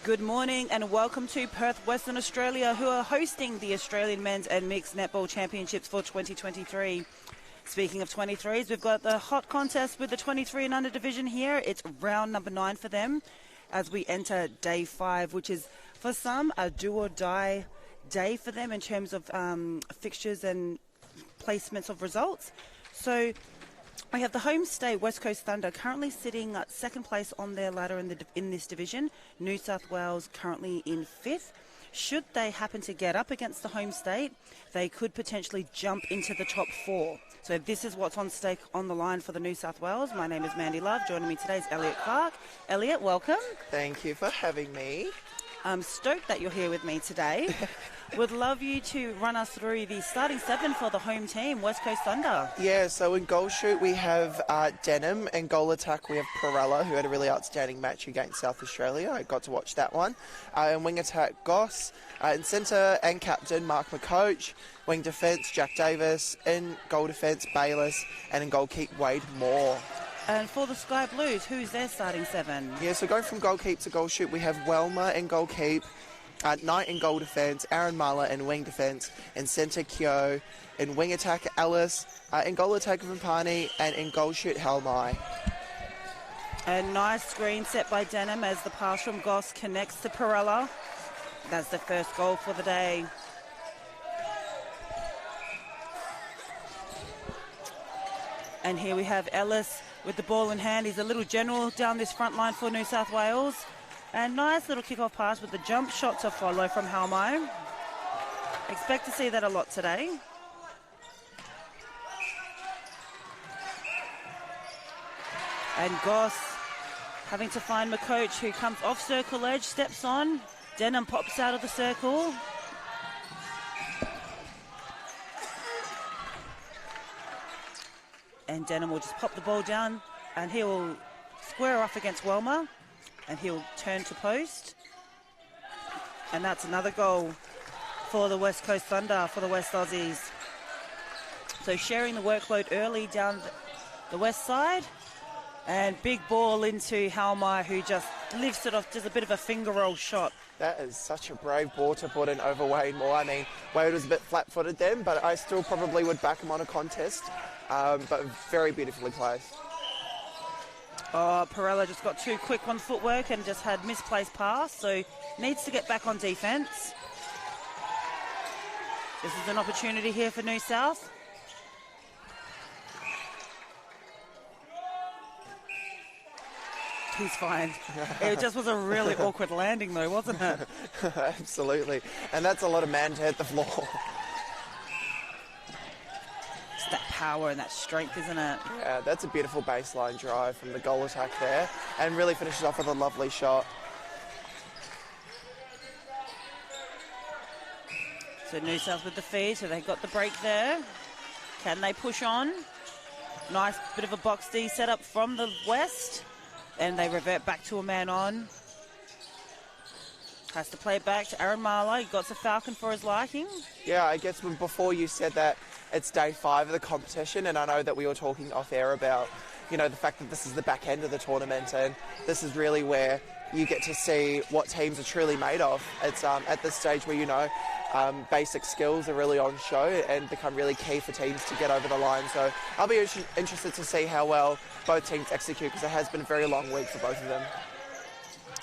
Good morning and welcome to Perth, Western Australia, who are hosting the Australian Men's and Mixed Netball Championships for 2023. Speaking of 23s, we've got the hot contest with the 23 and under division here. It's round number 9 for them as we enter day 5, which is for some a do or die day for them in terms of fixtures and placements of results. So we have the home state West Coast Thunder currently sitting at second place on their ladder in this division. New South Wales currently in 5th. Should they happen to get up against the home state, they could potentially jump into the top 4. So this is what's on stake on the line for the New South Wales. My name is Mandy Love. Joining me today is Elliot Clark. Elliot, welcome. Thank you for having me. I'm stoked that you're here with me today. Would love you to run us through the starting 7 for the home team, West Coast Thunder. Yeah, so in goal shoot we have Denham, and goal attack we have Perella, who had a really outstanding match against South Australia. I got to watch that one. In wing attack, Goss. In centre and captain, Mark McCoach. Wing defence, Jack Davis. In goal defence, Bayless. And in goal keep, Wade Moore. And for the Sky Blues, who's their starting 7? Yeah, so going from goal keep to goal shoot, we have Welmer in goal keep. Knight in goal defence, Aaron Marler in wing defence, in centre Keogh, in wing attack Ellis, in goal attack Vimpani, and in goal shoot Halmai. A nice screen set by Denham as the pass from Goss connects to Perella. That's the first goal for the day. And here we have Ellis with the ball in hand. He's a little general down this front line for New South Wales. And nice little kick-off pass with the jump shot to follow from Halmai. Expect to see that a lot today. And Goss having to find McCoach, who comes off circle edge, steps on. Denham pops out of the circle. And Denham will just pop the ball down and he will square off against Welmer. And he'll turn to post. And that's another goal for the West Coast Thunder, for the West Aussies. So sharing the workload early down the west side. And big ball into Halmai, who just lifts it off, just a bit of a finger roll shot. That is such a brave ball to put in over Wade Moore. I mean, Wade was a bit flat-footed then, but I still probably would back him on a contest. But very beautifully placed. Oh, Perella just got too quick on footwork and just had misplaced pass, so needs to get back on defence. This is an opportunity here for New South. He's fine. It just was a really awkward landing though, wasn't it? Absolutely. And that's a lot of man to hit the floor. That power and that strength, isn't it? Yeah, that's a beautiful baseline drive from the goal attack there, and really finishes off with a lovely shot. So New South with the feed, so they got the break there. Can they push on? Nice bit of a box D set up from the west, and they revert back to a man on. Has to play it back to Aaron Marler. He got the Falcon for his liking. Yeah, I guess before you said that it's day 5 of the competition, and I know that we were talking off air about, you know, the fact that this is the back end of the tournament, and this is really where you get to see what teams are truly made of. It's at this stage where, you know, basic skills are really on show and become really key for teams to get over the line. So I'll be interested to see how well both teams execute, because it has been a very long week for both of them.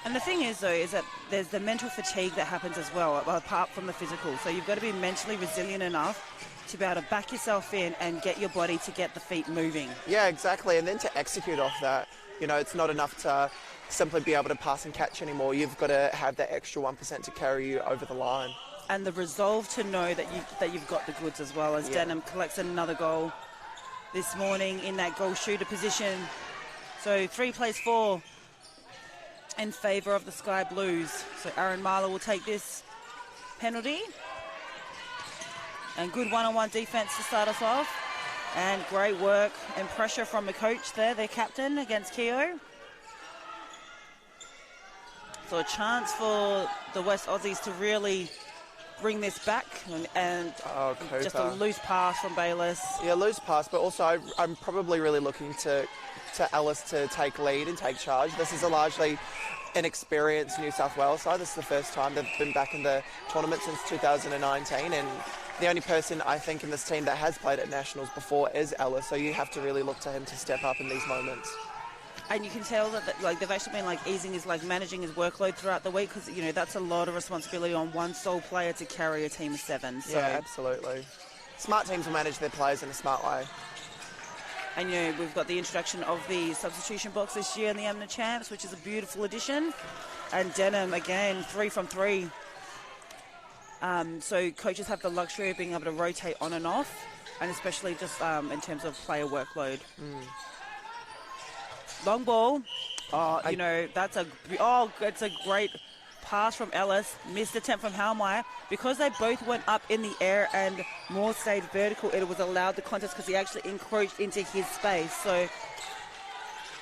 And the thing is, though, is that there's the mental fatigue that happens as well, apart from the physical. So you've got to be mentally resilient enough to be able to back yourself in and get your body to get the feet moving. Yeah, exactly. And then to execute off that, you know, it's not enough to simply be able to pass and catch anymore. You've got to have that extra 1% to carry you over the line. And the resolve to know that you've got the goods as well, as Denham collects another goal this morning in that goal shooter position. So 3 plays 4 in favour of the Sky Blues. So Aaron Marler will take this penalty. And good one-on-one defence to start us off. And great work and pressure from the coach there, their captain, against Keogh. So a chance for the West Aussies to really bring this back, and Cooper. just a loose pass from Bayless. Yeah, loose pass, but also I'm probably really looking to Ellis to take lead and take charge. This is a largely inexperienced New South Wales side. This is the first time they've been back in the tournament since 2019, and the only person I think in this team that has played at Nationals before is Ellis, so you have to really look to him to step up in these moments. And you can tell that they've actually been easing his managing his workload throughout the week, because that's a lot of responsibility on one sole player to carry a team of 7. So. Yeah, absolutely. Smart teams will manage their players in a smart way. And we've got the introduction of the substitution box this year in the AMMNA Champs, which is a beautiful addition. And Denham again, 3 from 3. So coaches have the luxury of being able to rotate on and off, and especially just in terms of player workload. Long ball. It's a great pass from Ellis. Missed attempt from Halmai. Because they both went up in the air and Moore stayed vertical, it was allowed the contest because he actually encroached into his space. So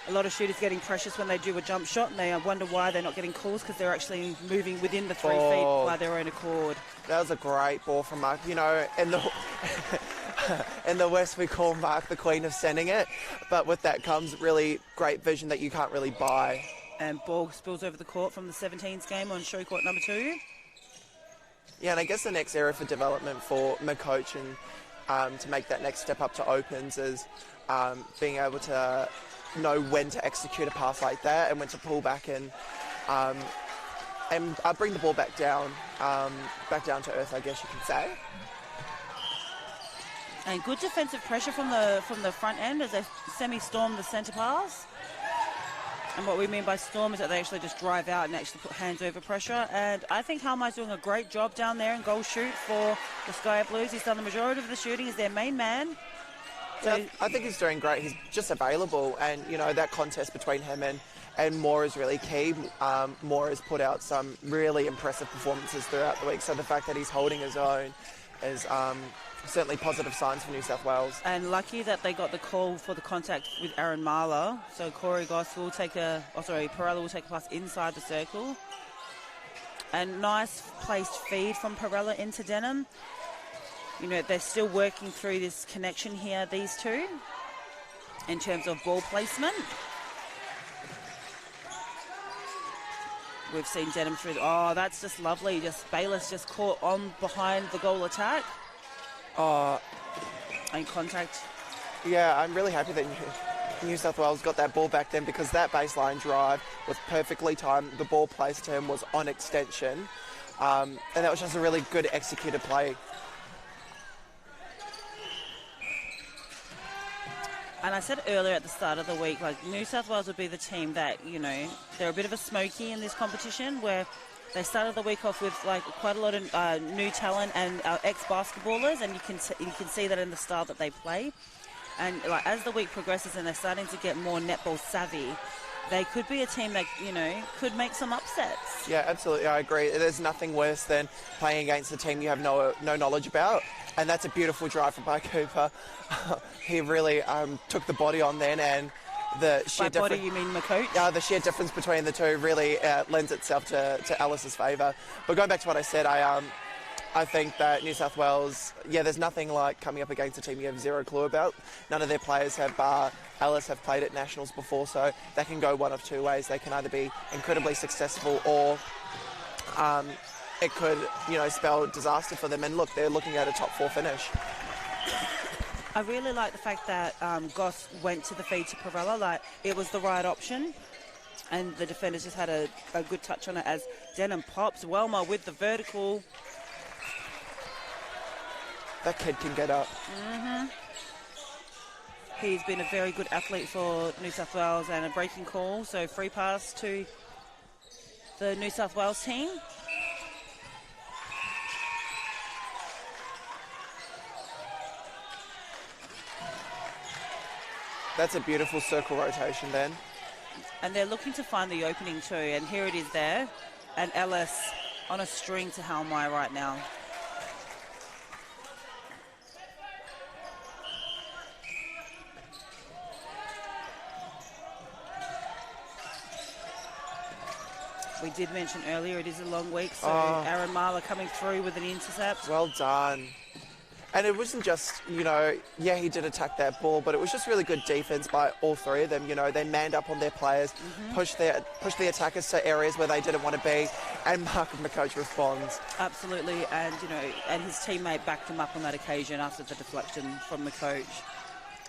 a lot of shooters getting precious when they do a jump shot, and they wonder why they're not getting calls, because they're actually moving within the 3 feet by their own accord. That was a great ball from Mark. In the in the West we call Mark the Queen of sending it, but with that comes really great vision that you can't really buy. And ball spills over the court from the 17s game on show court number 2. Yeah, and I guess the next area for development for McCoach and to make that next step up to opens is being able to know when to execute a pass like that and when to pull back and bring the ball back down to earth, I guess you can say. And good defensive pressure from the front end as they semi-storm the centre pass. And what we mean by storm is that they actually just drive out and actually put hands over pressure. And I think Halmai's doing a great job down there in goal shoot for the Sky Blues. He's done the majority of the shooting. He's their main man. So yeah, I think he's doing great. He's just available, and that contest between him and Moore is really key. Moore has put out some really impressive performances throughout the week, so the fact that he's holding his own is certainly positive signs for New South Wales. And lucky that they got the call for the contact with Aaron Marler. So Corey Goss will take Perella will take a pass inside the circle. And nice placed feed from Perella into Denham. They're still working through this connection here, these two, in terms of ball placement. We've seen Denham through. That's just lovely. Bayless just caught on behind the goal attack. And contact. Yeah, I'm really happy that New South Wales got that ball back then, because that baseline drive was perfectly timed. The ball placed to him was on extension. And that was just a really good executed play. And I said earlier at the start of the week, New South Wales would be the team that, they're a bit of a smoky in this competition, where they started the week off with quite a lot of new talent and ex-basketballers, and you can see that in the style that they play. And as the week progresses and they're starting to get more netball savvy, they could be a team that, could make some upsets. Yeah, absolutely, I agree. There's nothing worse than playing against a team you have no knowledge about. And that's a beautiful drive from By Cooper. He really took the body on then, and the sheer By body, you mean McCoach? Yeah, the sheer difference between the two really lends itself to Ellis's favour. But going back to what I said, I think that New South Wales, there's nothing like coming up against a team you have zero clue about. None of their players bar Ellis have played at Nationals before, so they can go one of two ways. They can either be incredibly successful, or it could, spell disaster for them. And look, they're looking at a top 4 finish. I really like the fact that Goss went to the feed to Perella. It was the right option, and the defenders just had a good touch on it as Denham pops. Welmer with the vertical. That kid can get up. Mm-hmm. He's been a very good athlete for New South Wales, and a breaking call, so free pass to the New South Wales team. That's a beautiful circle rotation then. And they're looking to find the opening too, and here it is there. And Ellis on a string to Halmai right now. We did mention earlier it is a long week, so AMMNA coming through with an intercept. Well done. And it wasn't just, you know, yeah, he did attack that ball, but it was just really good defense by all three of them. You know, they manned up on their players, pushed the attackers to areas where they didn't want to be, and Mark McCoach responds. Absolutely, and, you know, and his teammate backed him up on that occasion after the deflection from McCoach.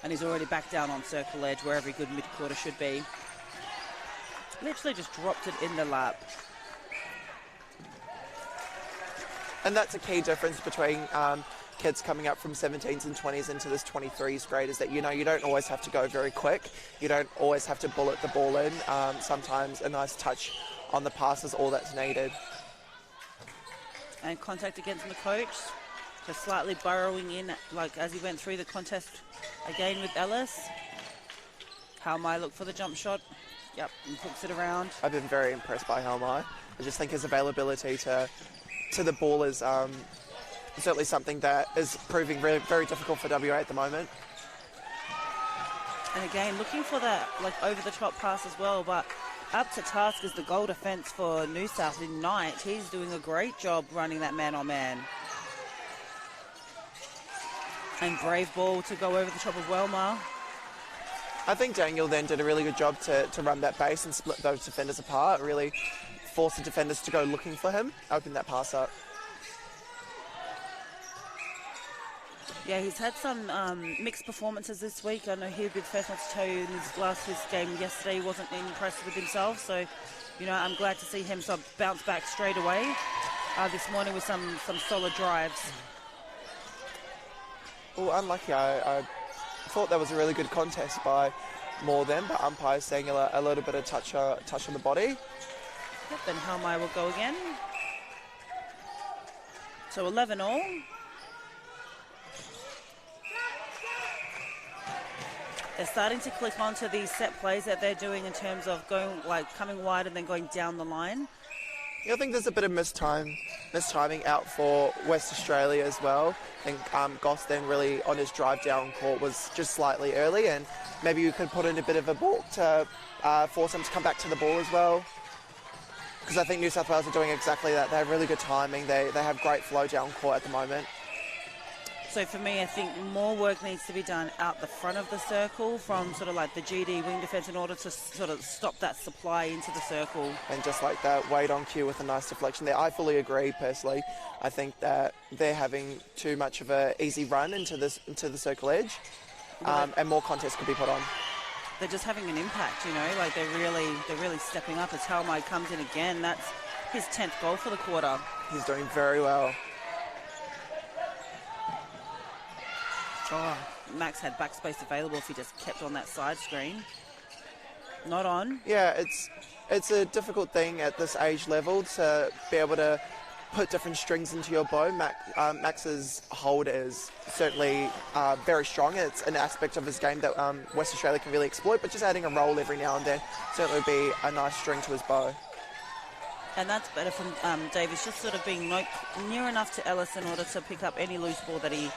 And he's already back down on circle edge where every good mid-quarter should be. Literally just dropped it in the lap. And that's a key difference between kids coming up from 17s and 20s into this 23s grade, is that, you know, you don't always have to go very quick. You don't always have to bullet the ball in. Sometimes a nice touch on the pass is all that's needed. And contact against McCoach. Just slightly burrowing in, like as he went through the contest again with Ellis. How might look for the jump shot. Yep, and hooks it around. I've been very impressed by Helmai. I just think his availability to the ball is certainly something that is proving very, very difficult for WA at the moment. And again, looking for that like over-the-top pass as well, but up to task is the goal defence for New South in Knight. He's doing a great job running that man-on-man. And brave ball to go over the top of Welmar. I think Daniel then did a really good job to run that base and split those defenders apart, really force the defenders to go looking for him, open that pass up. Yeah, he's had some mixed performances this week. I know he'll be the first one to tell you in his game yesterday he wasn't impressed with himself. So, you know, I'm glad to see him sort of bounce back straight away this morning with some solid drives. Well, unlucky. I thought that was a really good contest by more than, but umpires saying a little bit of touch on the body. Yep, then Helmai will go again. So 11 all. They're starting to click onto these set plays that they're doing in terms of going, like, coming wide and then going down the line. Yeah, I think there's a bit of mistiming out for West Australia as well. I think Goss then really on his drive down court was just slightly early, and maybe you could put in a bit of a balk to force him to come back to the ball as well. Because I think New South Wales are doing exactly that. They have really good timing. They have great flow down court at the moment. So for me, I think more work needs to be done out the front of the circle from sort of like the GD wing defence in order to sort of stop that supply into the circle. And just like that, wait on cue with a nice deflection there. I fully agree, personally. I think that they're having too much of an easy run into the circle edge, and more contest could be put on. They're just having an impact, you know, like they're really stepping up as Helmai comes in again. That's his 10th goal for the quarter. He's doing very well. Oh, Max had backspace available if he just kept on that side screen. Not on. Yeah, it's a difficult thing at this age level to be able to put different strings into your bow. Max's hold is certainly very strong. It's an aspect of his game that West Australia can really exploit, but just adding a roll every now and then certainly would be a nice string to his bow. And that's better from Davis, just sort of being near enough to Ellis in order to pick up any loose ball that he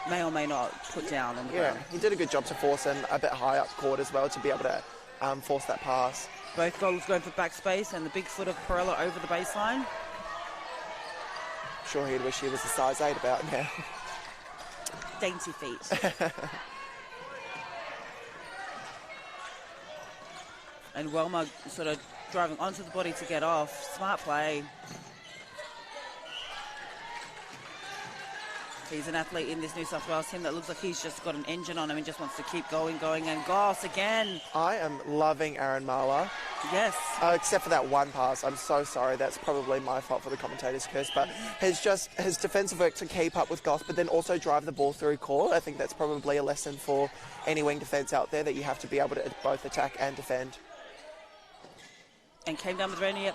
may or may not put down on the ground. He did a good job to force him a bit high up court as well to be able to force that pass. Both goals going for backspace and the big foot of Perella over the baseline. Sure, he'd wish he was a size 8 about now. Dainty feet. And Welmar sort of driving onto the body to get off. Smart play. He's an athlete in this New South Wales team that looks like he's just got an engine on him and just wants to keep going, and Goss again. I am loving Aaron Marler. Yes. Except for that one pass. I'm so sorry. That's probably my fault for the commentator's curse. But his defensive work to keep up with Goss, but then also drive the ball through court. I think that's probably a lesson for any wing defence out there, that you have to be able to both attack and defend. And came down with Rainey.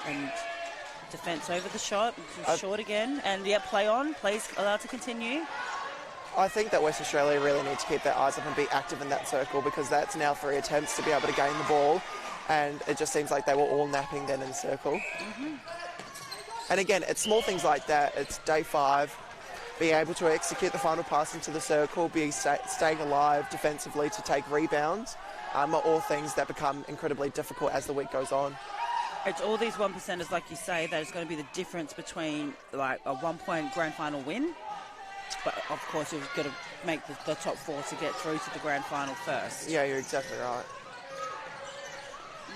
And defence over the shot, short again, and plays allowed to continue. I think that West Australia really need to keep their eyes up and be active in that circle, because that's now 3 attempts to be able to gain the ball, and it just seems like they were all napping then in circle. And again, it's small things like that. It's day 5, be able to execute the final pass into the circle, staying alive defensively to take rebounds. are all things that become incredibly difficult as the week goes on. It's all these 1%ers, like you say, that is going to be the difference between like a 1-point grand final win. But of course, you've got to make the top 4 to get through to the grand final first. Yeah, you're exactly right.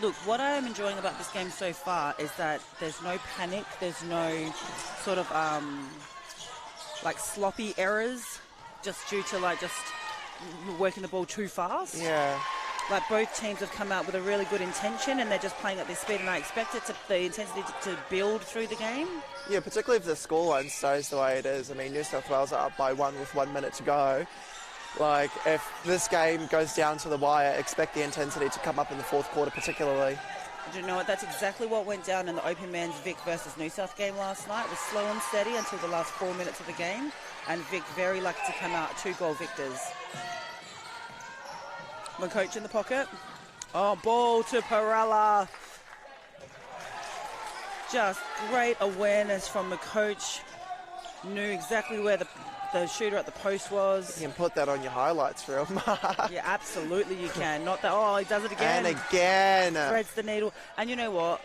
Look, what I am enjoying about this game so far is that there's no panic, there's no sort of like sloppy errors, just due to like just working the ball too fast. Yeah. Like both teams have come out with a really good intention and they're just playing at their speed, and I expect the intensity to build through the game. Yeah, particularly if the scoreline stays the way it is. I mean, New South Wales are up by 1 with 1 minute to go. Like, if this game goes down to the wire, expect the intensity to come up in the fourth quarter particularly. Do you know what? That's exactly what went down in the Open Men's Vic versus New South game last night. It was slow and steady until the last 4 minutes of the game, and Vic very lucky to come out 2-goal victors. McCoach in the pocket. Oh, ball to Perella. Just great awareness from McCoach. Knew exactly where the shooter at the post was. You can put that on your highlights reel. Yeah, absolutely you can. Not that, oh, he does it again. And again. Threads the needle. And you know what?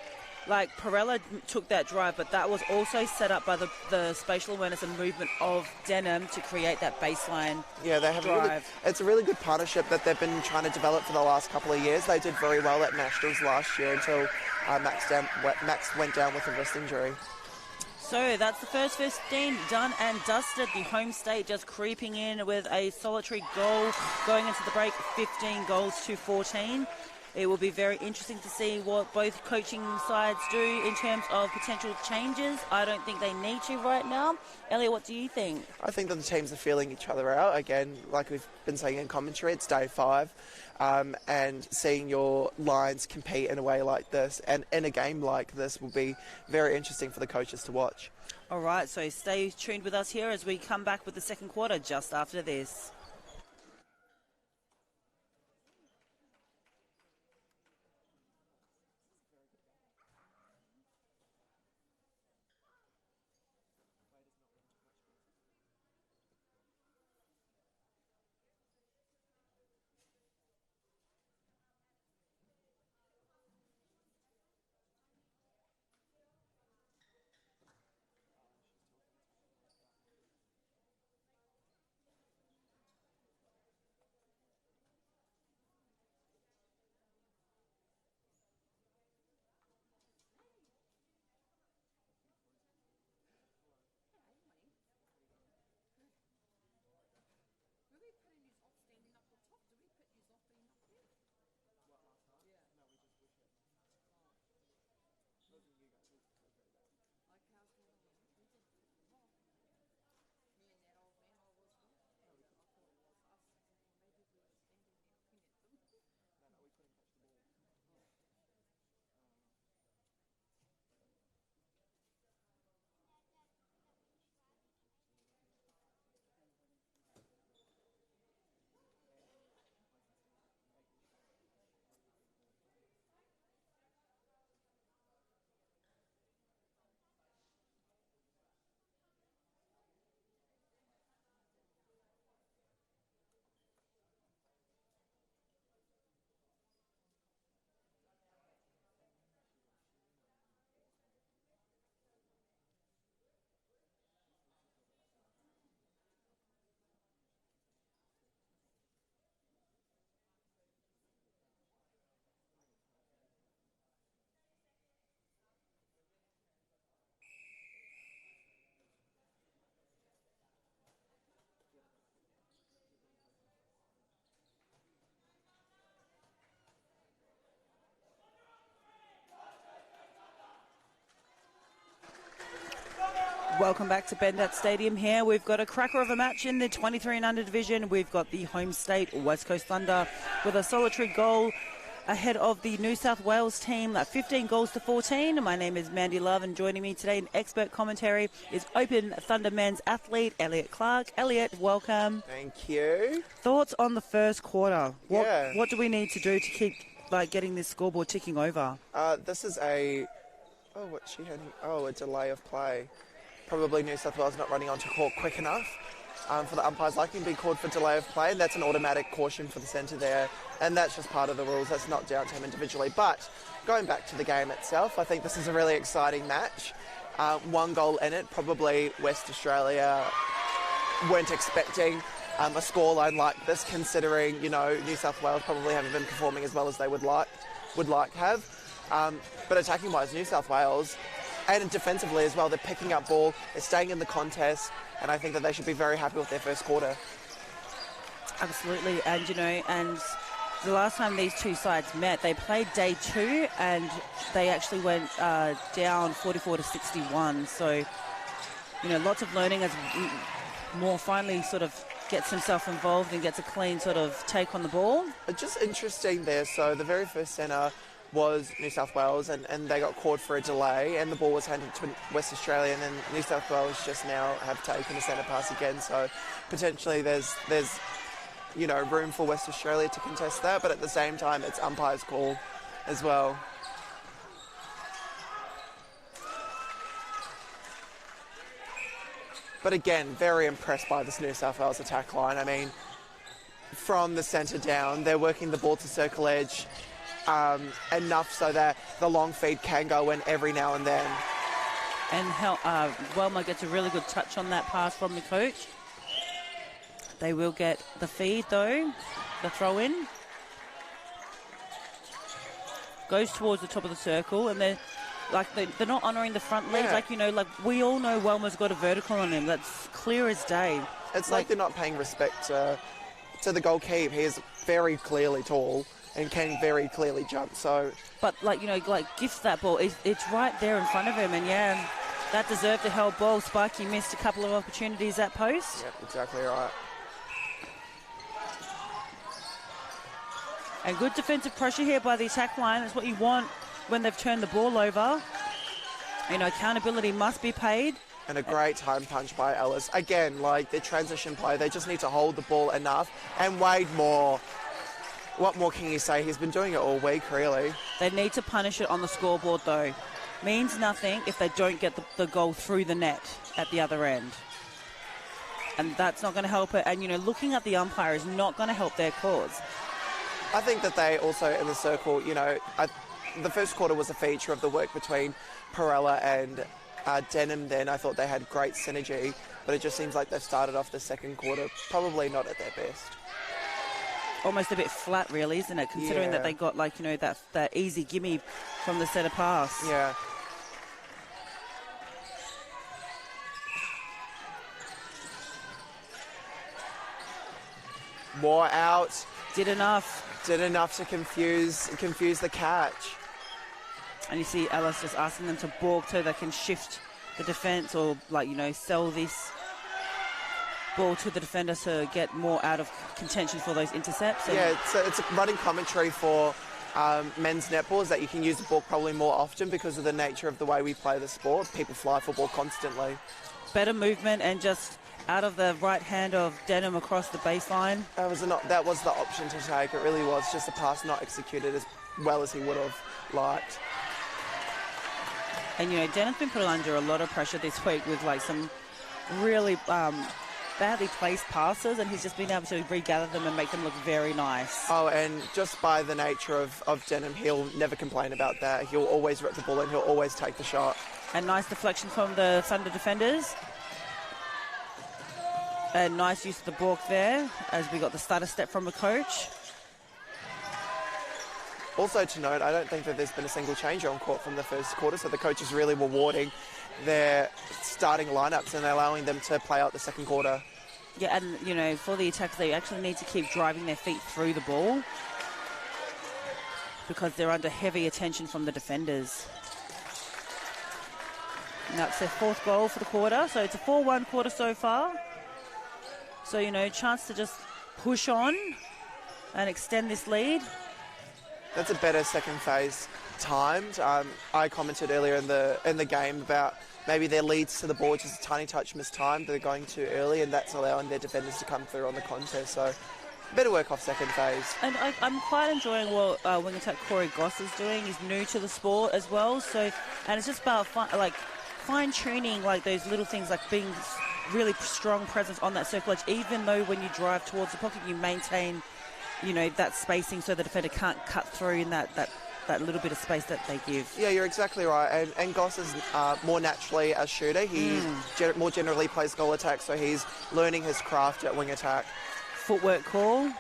Like, Perella took that drive, but that was also set up by the spatial awareness and movement of Denham to create that baseline Yeah, they have drive. It's a really good partnership that they've been trying to develop for the last couple of years. They did very well at Nationals last year until Max went down with a wrist injury. So that's the first 15 done and dusted. The home state just creeping in with a solitary goal going into the break, 15 goals to 14. It will be very interesting to see what both coaching sides do in terms of potential changes. I don't think they need to right now. Elliot, what do you think? I think that the teams are feeling each other out. Again, like we've been saying in commentary, it's day 5. And seeing your lines compete in a way like this and in a game like this will be very interesting for the coaches to watch. All right, so stay tuned with us here as we come back with the second quarter just after this. Welcome back to Bendat Stadium here. We've got a cracker of a match in the 23 and under division. We've got the home state West Coast Thunder with a solitary goal ahead of the New South Wales team, 15 goals to 14. My name is Mandy Love, and joining me today in expert commentary is Open Thunder men's athlete Elliot Clark. Elliot, welcome. Thank you. Thoughts on the first quarter? What do we need to do to keep getting this scoreboard ticking over? This is a delay of play. Probably New South Wales not running onto court quick enough. for the umpires liking to be called for delay of play, and that's an automatic caution for the centre there, and that's just part of the rules. That's not down to him individually. But going back to the game itself, I think this is a really exciting match. One goal in it, probably West Australia weren't expecting a scoreline like this, considering, you know, New South Wales probably haven't been performing as well as they would like to have. But attacking-wise, New South Wales, and defensively as well, they're picking up ball, they're staying in the contest, and I think that they should be very happy with their first quarter. Absolutely, and you know, and the last time these two sides met, they played day 2, and they actually went down 44-61. So, you know, lots of learning as Moore finally sort of gets himself involved and gets a clean sort of take on the ball. It's just interesting there. So the very first centre was New South Wales, and they got called for a delay, and the ball was handed to West Australia, and then New South Wales just now have taken a centre pass again. So potentially there's you know, room for West Australia to contest that, but at the same time it's umpire's call as well. But again, very impressed by this New South Wales attack line. I mean, from the centre down, they're working the ball to circle edge enough so that the long feed can go in every now and then. And Welmer gets a really good touch on that pass from the coach. They will get the feed though, the throw in. Goes towards the top of the circle, and they're not honouring the front lead. Like, you know, like we all know Welmer's got a vertical on him. That's clear as day. It's like they're not paying respect to the goalkeeper. He is very clearly tall and can very clearly jump. So, but like, you know, like gift that ball. It's right there in front of him, and yeah, that deserved a held ball. Sparky missed a couple of opportunities at post. Yep, exactly right. And good defensive pressure here by the attack line. That's what you want when they've turned the ball over. You know, accountability must be paid. And a great time punch by Ellis. Again, like their transition play, they just need to hold the ball enough. And Wade Moore, what more can you say? He's been doing it all week, really. They need to punish it on the scoreboard, though. Means nothing if they don't get the goal through the net at the other end. And that's not going to help it. And, you know, looking at the umpire is not going to help their cause. I think that they also, in the circle, you know, the first quarter was a feature of the work between Perella and Denham then. I thought they had great synergy, but it just seems like they've started off the second quarter probably not at their best. Almost a bit flat, really, isn't it? Considering that they got, like, you know, that easy gimme from the centre pass. Yeah. Moore out. Did enough to confuse the catch. And you see Ellis just asking them to balk so they can shift the defence, or, like, you know, sell this ball to the defender to get more out of contention for those intercepts. And yeah, it's a running commentary for men's netball, is that you can use the ball probably more often because of the nature of the way we play the sport. People fly for ball constantly. Better movement and just out of the right hand of Denham across the baseline. That was the option to take. It really was just a pass not executed as well as he would have liked. And, you know, Denham's been put under a lot of pressure this week with, like, some really badly placed passes, and he's just been able to regather them and make them look very nice. Oh, and just by the nature of Denham, he'll never complain about that. He'll always rip the ball and he'll always take the shot. And nice deflection from the Thunder defenders. And nice use of the balk there, as we got the stutter step from the coach. Also to note, I don't think that there's been a single change on court from the first quarter, so the coach is really rewarding their starting lineups and allowing them to play out the second quarter. Yeah, and, you know, for the attacks, they actually need to keep driving their feet through the ball because they're under heavy attention from the defenders. And that's their fourth goal for the quarter, so it's a 4-1 quarter so far. So, you know, chance to just push on and extend this lead. That's a better second phase timed. I commented earlier in the game about maybe their leads to the ball just a tiny touch mistimed. They're going too early, and that's allowing their defenders to come through on the contest. So better work off second phase. And I'm quite enjoying what wing attack Corey Goss is doing. He's new to the sport as well. So, and it's just about fine tuning, like those little things, like being really strong presence on that circle edge, even though when you drive towards the pocket, you maintain, that spacing so the defender can't cut through in that little bit of space that they give. Yeah, you're exactly right. And Goss is more naturally a shooter. He more generally plays goal attack, so he's learning his craft at wing attack. Footwork call.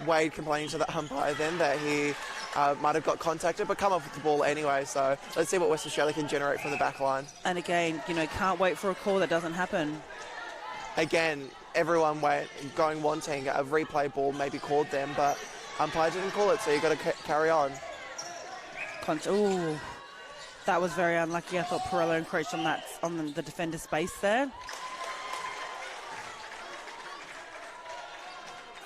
Wade complaining to the umpire then that he might have got contacted, but come off with the ball anyway. So let's see what West Australia can generate from the back line. And again, can't wait for a call that doesn't happen. Again, everyone wanting a replay ball maybe called them, but umpire didn't call it, so you've got to carry on. Ooh, that was very unlucky. I thought Perello encroached on the defender's space there.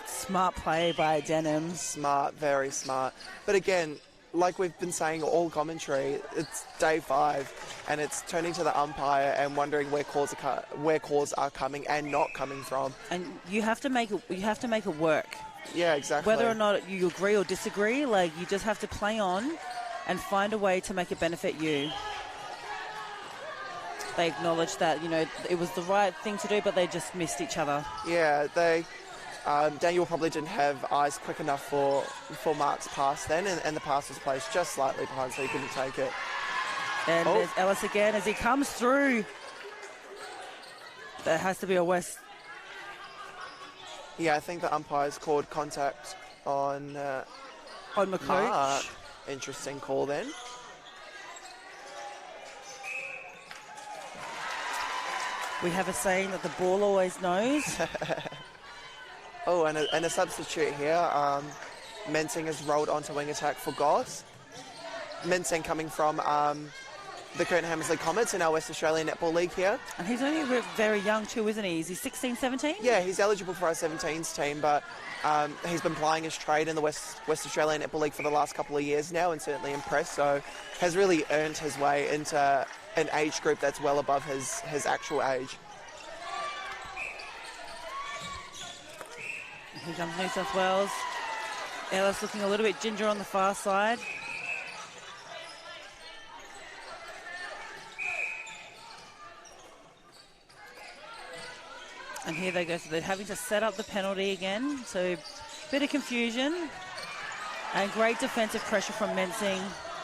Smart play by Denham. Smart, very smart. But again, like we've been saying all commentary, it's day 5, and it's turning to the umpire and wondering where calls are coming and not coming from. And you have to make it work. Yeah, exactly. Whether or not you agree or disagree, you just have to play on and find a way to make it benefit you. They acknowledged that, it was the right thing to do, but they just missed each other. Yeah, Daniel probably didn't have eyes quick enough for Mark's pass then, and the pass was placed just slightly behind, so he couldn't take it. And there's Ellis again as he comes through. There has to be a West. Yeah, I think the umpire's called contact on McCoach. Mark. Interesting call then. We have a saying that the ball always knows. Oh, and a substitute here. Mensing has rolled onto wing attack for Goss. Mensing coming from the Curtin Hammersley Comets in our West Australian Netball League here. And he's only very young too, isn't he? Is he 16, 17? Yeah, he's eligible for our 17s team, but he's been plying his trade in the West Australian Netball League for the last couple of years now, and certainly impressed, so has really earned his way into an age group that's well above his actual age. Here comes New South Wales. Ellis looking a little bit ginger on the far side. And here they go. So they're having to set up the penalty again. So bit of confusion. And great defensive pressure from Mensing.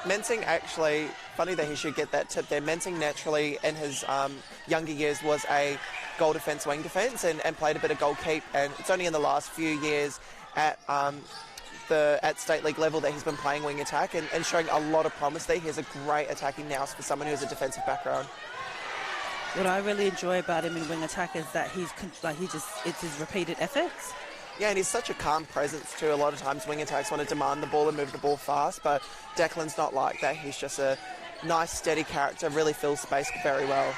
Mensing actually, funny that he should get that tip there. Mensing naturally in his younger years was a goal defence, wing defence, and played a bit of goal keep. And it's only in the last few years at state league level that he's been playing wing attack and showing a lot of promise there. He has a great attacking nous for someone who has a defensive background. What I really enjoy about him in wing attack is that it's his repeated efforts. Yeah, and he's such a calm presence too. A lot of times wing attacks want to demand the ball and move the ball fast, but Declan's not like that. He's just a nice, steady character, really fills space very well.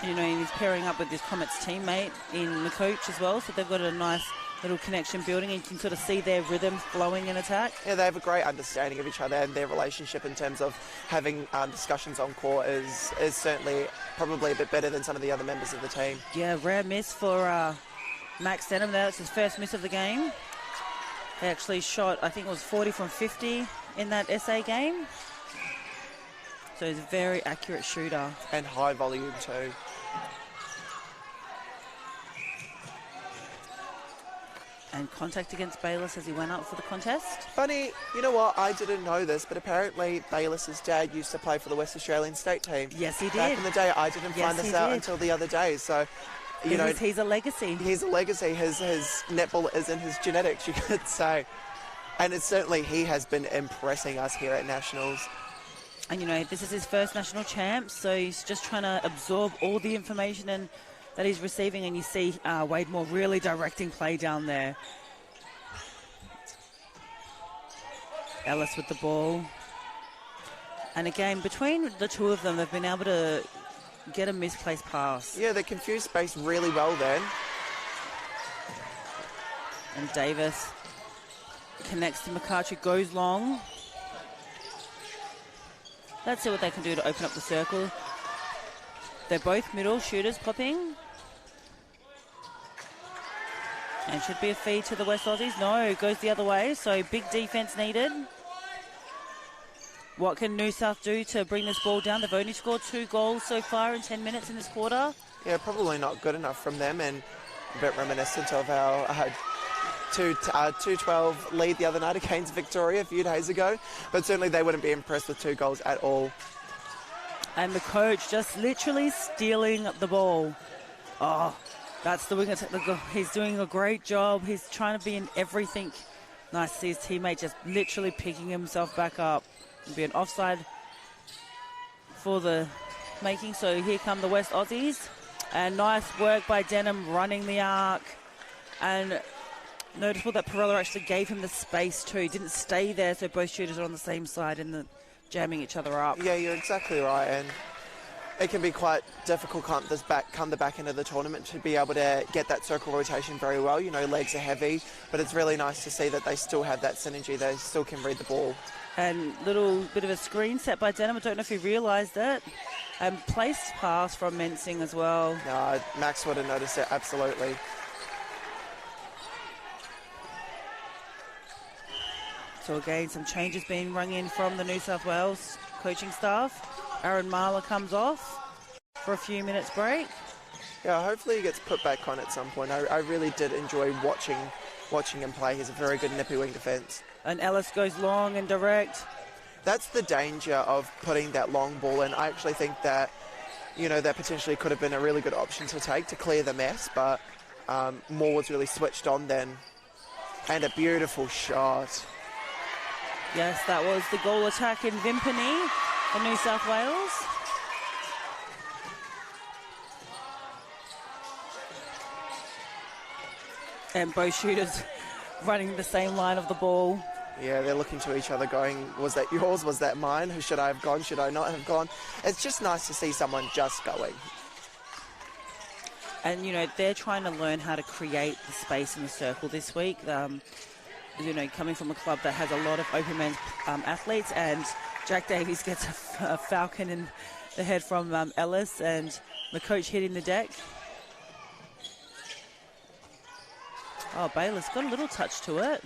And he's pairing up with his Comets teammate in McCoach as well, so they've got a nice little connection building, and you can sort of see their rhythm flowing in attack. Yeah, they have a great understanding of each other, and their relationship in terms of having discussions on court is certainly probably a bit better than some of the other members of the team. Yeah, rare miss for Max Denham. That's his first miss of the game. He actually shot, I think it was 40 from 50 in that SA game. So he's a very accurate shooter. And high volume too. And contact against Bayliss as he went up for the contest. Funny, you know what? I didn't know this, but apparently Bayliss's dad used to play for the West Australian state team. Yes, he did. Back in the day, I didn't find this out until the other day. So, he's a legacy. He's a legacy. His netball is in his genetics, you could say. And it's certainly, he has been impressing us here at Nationals. And, this is his first national champ, so he's just trying to absorb all the information that he's receiving, and you see Wade Moore really directing play down there. Ellis with the ball. And again, between the two of them, they've been able to get a misplaced pass. Yeah, they confused space really well then. And Davis connects to McCarthy, goes long. Let's see what they can do to open up the circle. They're both middle shooters popping. And should be a feed to the West Aussies. No, it goes the other way, so big defence needed. What can New South do to bring this ball down? They've only scored 2 goals so far in 10 minutes in this quarter. Yeah, probably not good enough from them, and a bit reminiscent of our 2-12 lead the other night against Victoria a few days ago. But certainly they wouldn't be impressed with 2 goals at all. And the coach just literally stealing the ball. Oh, that's the winger. He's doing a great job. He's trying to be in everything. Nice to see his teammate just literally picking himself back up. It'll be an offside for the making. So here come the West Aussies. And nice work by Denham running the arc. And noticeable that Perella actually gave him the space too. He didn't stay there, so both shooters are on the same side and jamming each other up. Yeah, you're exactly right. And it can be quite difficult come the back end of the tournament to be able to get that circle rotation very well. You know, legs are heavy, but it's really nice to see that they still have that synergy. They still can read the ball. And little bit of a screen set by Denham. I don't know if he realised it. And placed pass from Mensing as well. No, Max would have noticed it, absolutely. So again, some changes being rung in from the New South Wales coaching staff. Aaron Marler comes off for a few minutes break. Yeah, hopefully he gets put back on at some point. I really did enjoy watching him play. He's a very good nippy wing defence. And Ellis goes long and direct. That's the danger of putting that long ball in. I actually think that, you know, that potentially could have been a really good option to take to clear the mess, but Moore was really switched on then. And a beautiful shot. Yes, that was the goal attack in Vimpany for New South Wales. And both shooters running the same line of the ball. Yeah, they're looking to each other going, was that yours? Was that mine? Who should I have gone? Should I not have gone? It's just nice to see someone just going. And, you know, they're trying to learn how to create the space in the circle this week. You know, coming from a club that has a lot of open men's athletes, and Jack Davies gets a falcon in the head from Ellis, and the coach hitting the deck. Oh, Bayless got a little touch to it.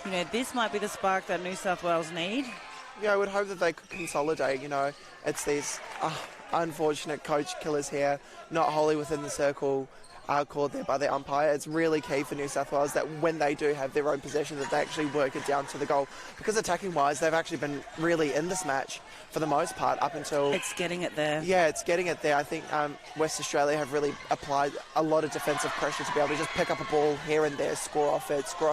You know, this might be the spark that New South Wales need. Yeah, I would hope that they could consolidate. You know, it's these unfortunate coach killers here, not wholly within the circle, called there by the umpire. It's really key for New South Wales that when they do have their own possession, that they actually work it down to the goal. Because attacking-wise, they've actually been really in this match for the most part up until... It's getting it there. Yeah, it's getting it there. I think West Australia have really applied a lot of defensive pressure to be able to just pick up a ball here and there, score off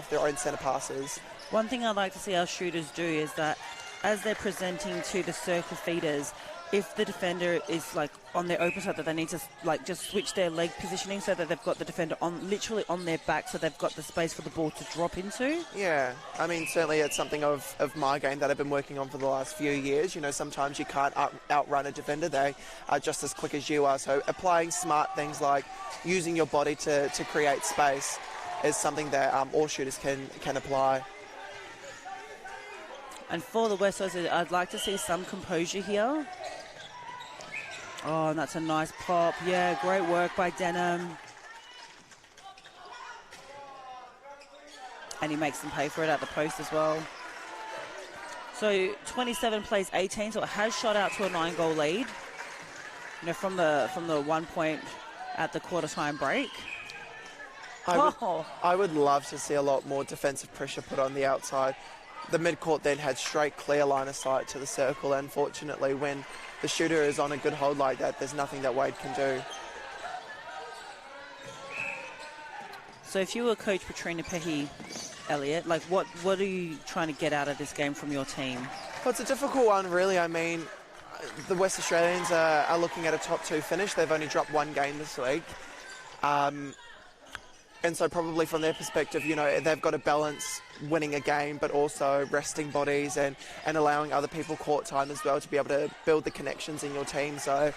their own centre passes. One thing I'd like to see our shooters do is that as they're presenting to the circle feeders, if the defender is like on their open side, that they need to like just switch their leg positioning so that they've got the defender on literally on their back, so they've got the space for the ball to drop into. Yeah, I mean, certainly it's something of my game that I've been working on for the last few years. You know, sometimes you can't outrun a defender. They are just as quick as you are. So applying smart things like using your body to create space is something that all shooters can apply. And for the West Coast, I'd like to see some composure here. Oh, and that's a nice pop. Yeah, great work by Denham. And he makes them pay for it at the post as well. So 27 plays 18, so it has shot out to a 9-goal lead. You know, from the 1 point at the quarter-time break. I would love to see a lot more defensive pressure put on the outside. The mid-court then had straight, clear line of sight to the circle. Unfortunately, when the shooter is on a good hold like that, there's nothing that Wade can do. So if you were Coach Petrina Pehi, Elliot, like what are you trying to get out of this game from your team? Well, it's a difficult one, really. I mean, the West Australians are looking at a top 2 finish. They've only dropped 1 game this week. And so probably from their perspective, you know, they've got to balance winning a game but also resting bodies and allowing other people court time as well to be able to build the connections in your team. So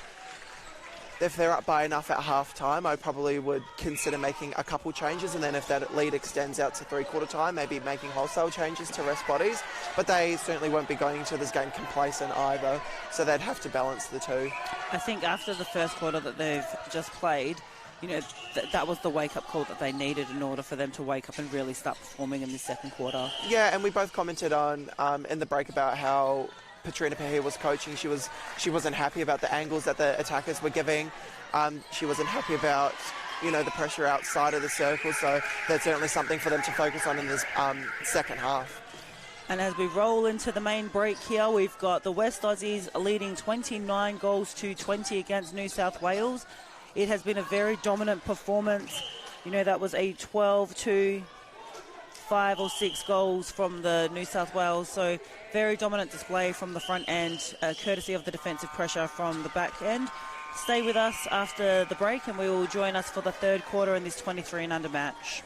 if they're up by enough at half-time, I probably would consider making a couple changes, and then if that lead extends out to three-quarter time, maybe making wholesale changes to rest bodies. But they certainly won't be going into this game complacent either, so they'd have to balance the two. I think after the first quarter that they've just played, you know, that was the wake-up call that they needed in order for them to wake up and really start performing in the second quarter. Yeah, and we both commented on in the break about how Patrina Pehe was coaching, she wasn't happy about the angles that the attackers were giving. She wasn't happy about, you know, the pressure outside of the circle. So that's certainly something for them to focus on in this second half. And as we roll into the main break here, we've got the West Aussies leading 29 goals to 20 against New South Wales. It has been a very dominant performance. You know, that was a 12-2, 5 or 6 goals from the New South Wales. So very dominant display from the front end, courtesy of the defensive pressure from the back end. Stay with us after the break and we will join us for the third quarter in this 23 and under match.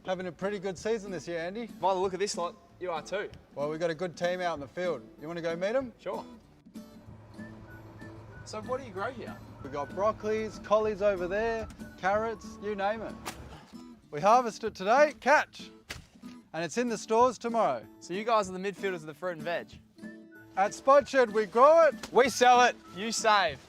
Having a pretty good season this year, Andy. By the look of this lot, you are too. Well, we've got a good team out in the field. You want to go meet them? Sure. So what do you grow here? We've got broccolis, collies over there, carrots, you name it. We harvest it today, catch, and it's in the stores tomorrow. So you guys are the midfielders of the fruit and veg. At Spot Shed, we grow it. We sell it, you save.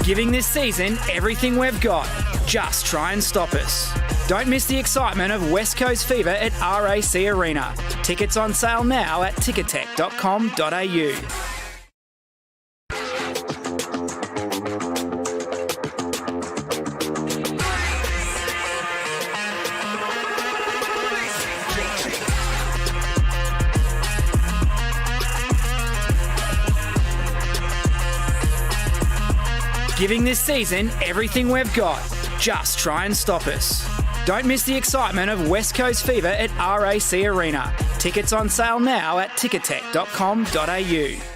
Giving this season everything we've got. Just try and stop us. Don't miss the excitement of West Coast Fever at RAC Arena. Tickets on sale now at ticketek.com.au. Giving this season everything we've got. Just try and stop us. Don't miss the excitement of West Coast Fever at RAC Arena. Tickets on sale now at ticketek.com.au.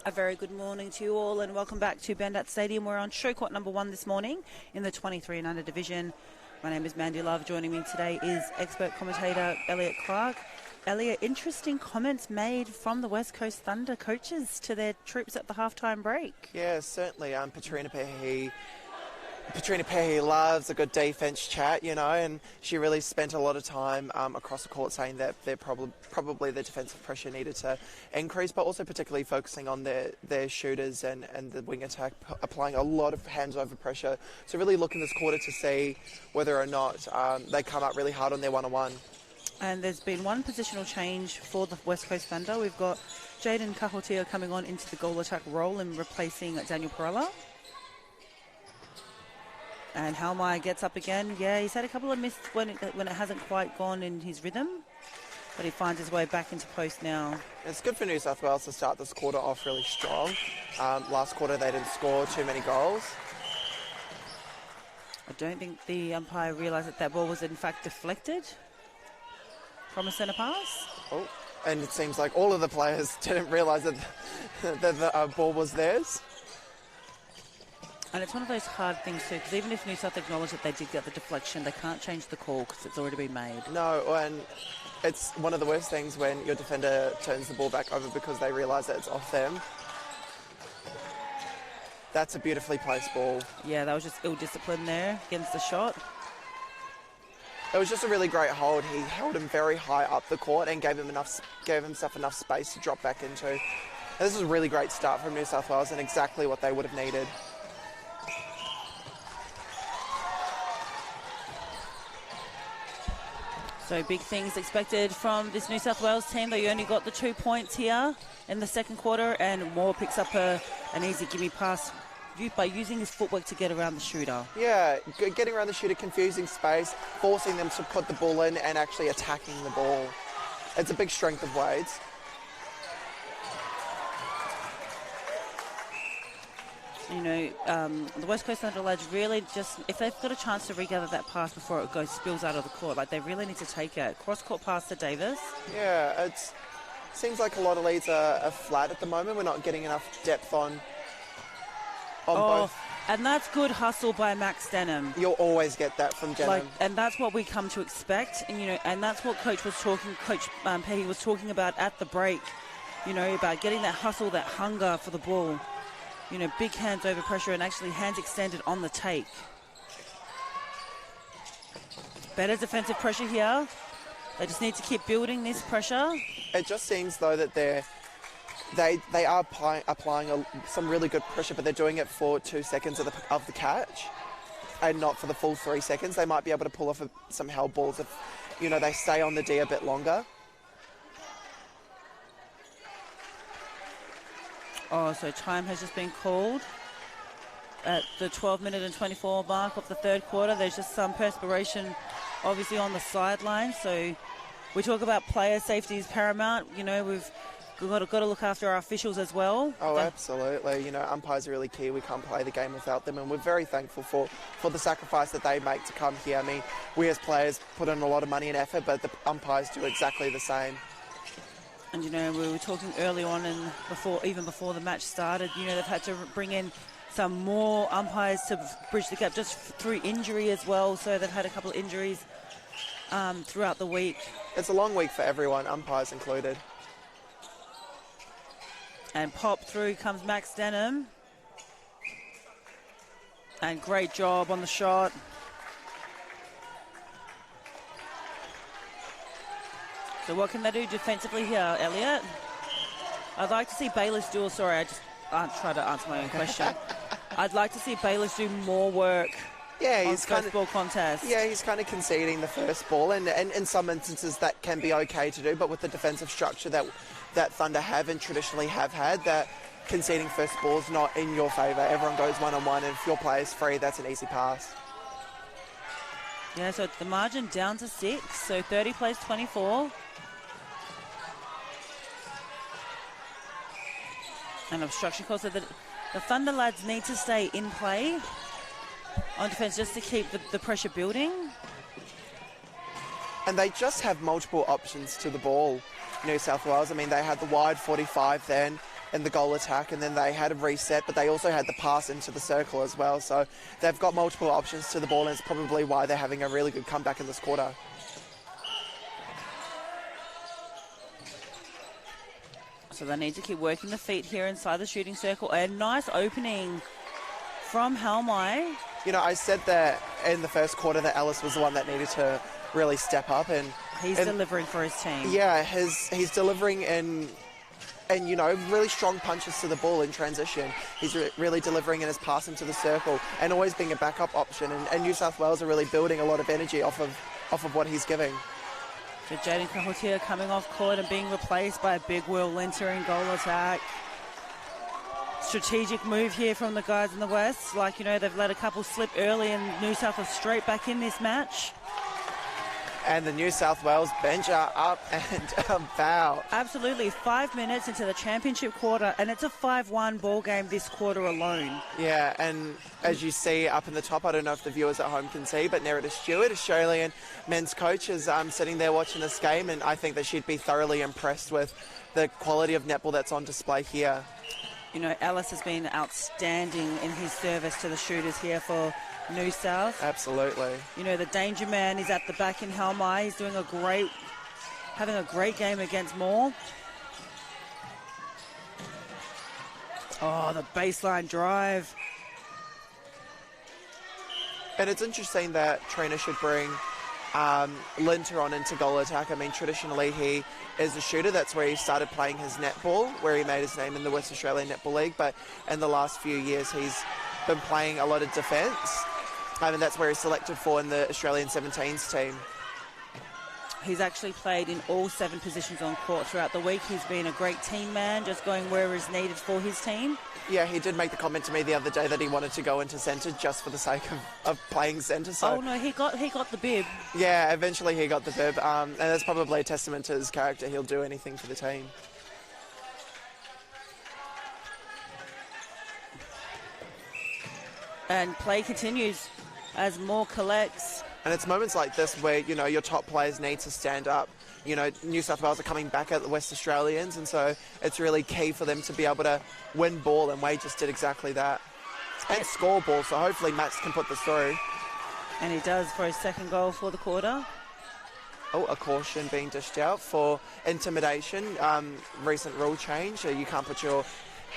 A very good morning to you all and welcome back to Bendat Stadium. We're on show court number 1 this morning in the 23 and under division. My name is Mandy Love. Joining me today is expert commentator Elliot Clark. Elliot, interesting comments made from the West Coast Thunder coaches to their troops at the halftime break. Yeah, certainly. Patrina Pehe Petrina Pehi loves a good defence chat, you know, and she really spent a lot of time across the court saying that they're probably the defensive pressure needed to increase, but also particularly focusing on their shooters and the wing attack, applying a lot of hands-over pressure. So really look in this quarter to see whether or not they come up really hard on their one-on-one. And there's been one positional change for the West Coast Thunder. We've got Jaden Kahotia coming on into the goal attack role and replacing Daniel Perella. And Halmai gets up again. Yeah, he's had a couple of misses when it hasn't quite gone in his rhythm, but he finds his way back into post now. It's good for New South Wales to start this quarter off really strong. Last quarter they didn't score too many goals. I don't think the umpire realised that ball was in fact deflected from a centre pass. Oh, and it seems like all of the players didn't realise that the ball was theirs. And it's one of those hard things too, because even if New South acknowledge that they did get the deflection, they can't change the call because it's already been made. No, and it's one of the worst things when your defender turns the ball back over because they realise that it's off them. That's a beautifully placed ball. Yeah, that was just ill-discipline there against the shot. It was just a really great hold. He held him very high up the court and gave himself enough space to drop back into. And this is a really great start from New South Wales and exactly what they would have needed. So big things expected from this New South Wales team. They only got the 2 points here in the second quarter, and Moore picks up an easy gimme pass by using his footwork to get around the shooter. Yeah, getting around the shooter, confusing space, forcing them to put the ball in and actually attacking the ball. It's a big strength of Wade's. You know, the West Coast Thunder lads really just, if they've got a chance to regather that pass before it spills out of the court, like they really need to take it. Cross-court pass to Davis. Yeah, it seems like a lot of leads are flat at the moment. We're not getting enough depth on both. And that's good hustle by Max Denham. You'll always get that from Denham. And that's what we come to expect. And, you know, and that's what Coach Pehi was talking about at the break, you know, about getting that hustle, that hunger for the ball. You know, big hands over pressure and actually hands extended on the take. Better defensive pressure here. They just need to keep building this pressure. It just seems, though, that they are applying some really good pressure, but they're doing it for 2 seconds of the catch and not for the full 3 seconds. They might be able to pull off some held balls if, you know, they stay on the D a bit longer. Oh, so time has just been called at the 12-minute and 24 mark of the third quarter. There's just some perspiration, obviously, on the sideline. So we talk about player safety is paramount. You know, we've got to look after our officials as well. Oh, absolutely. You know, umpires are really key. We can't play the game without them, and we're very thankful for the sacrifice that they make to come here. I mean, we as players put in a lot of money and effort, but the umpires do exactly the same. And, you know, we were talking early on and even before the match started, you know, they've had to bring in some more umpires to bridge the gap just through injury as well. So they've had a couple of injuries throughout the week. It's a long week for everyone, umpires included. And pop through comes Max Denham. And great job on the shot. So what can they do defensively here, Elliot? I'd like to see Bayless do, sorry, I just tried to answer my own question. I'd like to see Bayless do more work on first ball contest. Yeah, he's kind of conceding the first ball, and in some instances that can be okay to do, but with the defensive structure that Thunder have and traditionally have had, that conceding first ball is not in your favour. Everyone goes one-on-one, and if your player's free, that's an easy pass. Yeah, so the margin down to 6, so 30 plays 24. And obstruction calls, so the Thunder lads need to stay in play on defence just to keep the pressure building. And they just have multiple options to the ball, New South Wales. I mean, they had the wide 45 then in the goal attack, and then they had a reset, but they also had the pass into the circle as well. So they've got multiple options to the ball, and it's probably why they're having a really good comeback in this quarter. So they need to keep working the feet here inside the shooting circle. A nice opening from Halmai. you know, I said that in the first quarter that Ellis was the one that needed to really step up, and He's delivering for his team. yeah, he's delivering in. And, you know, really strong punches to the ball in transition. He's really delivering in his pass into the circle and always being a backup option. And New South Wales are really building a lot of energy off of what he's giving. So Jaden Kahutia coming off court and being replaced by a big Will Linter in goal attack. Strategic move here from the guys in the West. Like, you know, they've let a couple slip early and New South are straight back in this match. And the New South Wales bench are up and about. Absolutely. 5 minutes into the championship quarter, and it's a 5-1 ball game this quarter alone. Yeah, and as you see up in the top, I don't know if the viewers at home can see, but Nerida Stewart, Australian men's coach, is sitting there watching this game, and I think that she'd be thoroughly impressed with the quality of netball that's on display here. You know, Ellis has been outstanding in his service to the shooters here for New South. Absolutely. You know, the danger man is at the back in Helmai. He's doing having a great game against Moore. Oh, the baseline drive. And it's interesting that Trina should bring Linter on into goal attack. I mean, traditionally he is a shooter. That's where he started playing his netball, where he made his name in the West Australian Netball League. But in the last few years, he's been playing a lot of defence. And that's where he's selected for in the Australian 17s team. He's actually played in all 7 positions on court throughout the week. He's been a great team man, just going where is needed for his team. Yeah, he did make the comment to me the other day that he wanted to go into centre just for the sake of playing centre. So, oh no, he got the bib. Yeah, eventually he got the bib, and that's probably a testament to his character. He'll do anything for the team. And play continues as Moore collects. And it's moments like this where, you know, your top players need to stand up. You know, New South Wales are coming back at the West Australians, and so it's really key for them to be able to win ball, and Wade just did exactly that. And score ball, so hopefully Max can put this through. And he does for his second goal for the quarter. Oh, a caution being dished out for intimidation. Recent rule change. You can't put your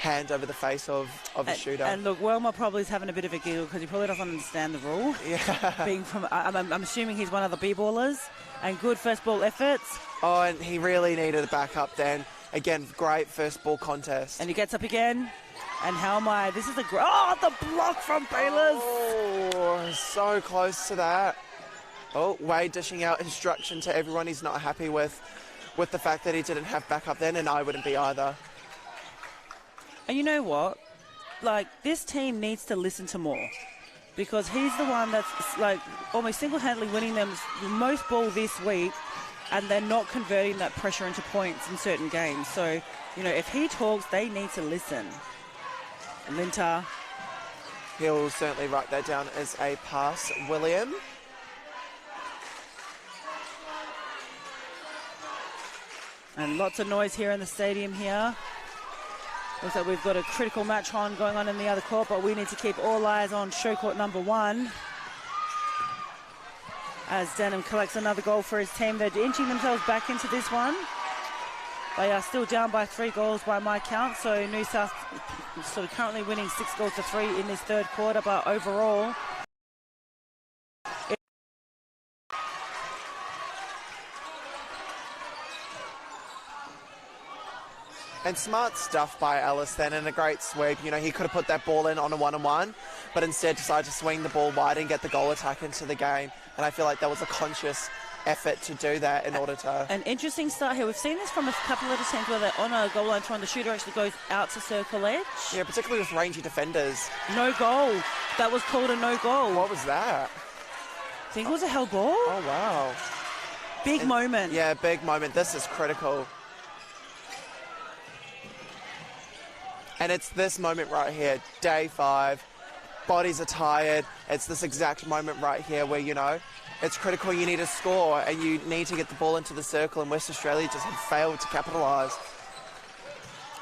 hand over the face of a shooter. And look, Wilma probably is having a bit of a giggle because he probably doesn't understand the rule. Yeah. Being from, I'm assuming he's one of the B-ballers. And good first ball efforts. Oh, and he really needed a backup then. Again, great first ball contest. And he gets up again. And Helmai, this is the block from Bayless. Oh, so close to that. Oh, Wade dishing out instruction to everyone he's not happy with the fact that he didn't have backup then, and I wouldn't be either. And you know what? Like, this team needs to listen to Moore. Because he's the one that's, like, almost single-handedly winning them most ball this week, and they're not converting that pressure into points in certain games. So, you know, if he talks, they need to listen. Linter. He'll certainly write that down as a pass, William. And lots of noise here in the stadium here. Looks like we've got a critical match on going on in the other court, but we need to keep all eyes on show court number 1. As Denham collects another goal for his team, they're inching themselves back into this one. They are still down by 3 goals by my count, so New South sort of currently winning 6 goals to 3 in this third quarter, but overall... And smart stuff by Ellis then, and a great sweep. You know, he could have put that ball in on a one-on-one, but instead decided to swing the ball wide and get the goal attack into the game. And I feel like that was a conscious effort to do that in order to... An interesting start here. We've seen this from a couple of teams where they're on a goal line trying, the shooter actually goes out to circle edge. Yeah, particularly with rangy defenders. No goal. That was called a no goal. What was that? I think it was a held ball. Oh, wow. Big moment. Yeah, big moment. This is critical. And it's this moment right here, day 5, bodies are tired. It's this exact moment right here where, you know, it's critical. You need to score and you need to get the ball into the circle, and West Australia just had failed to capitalise.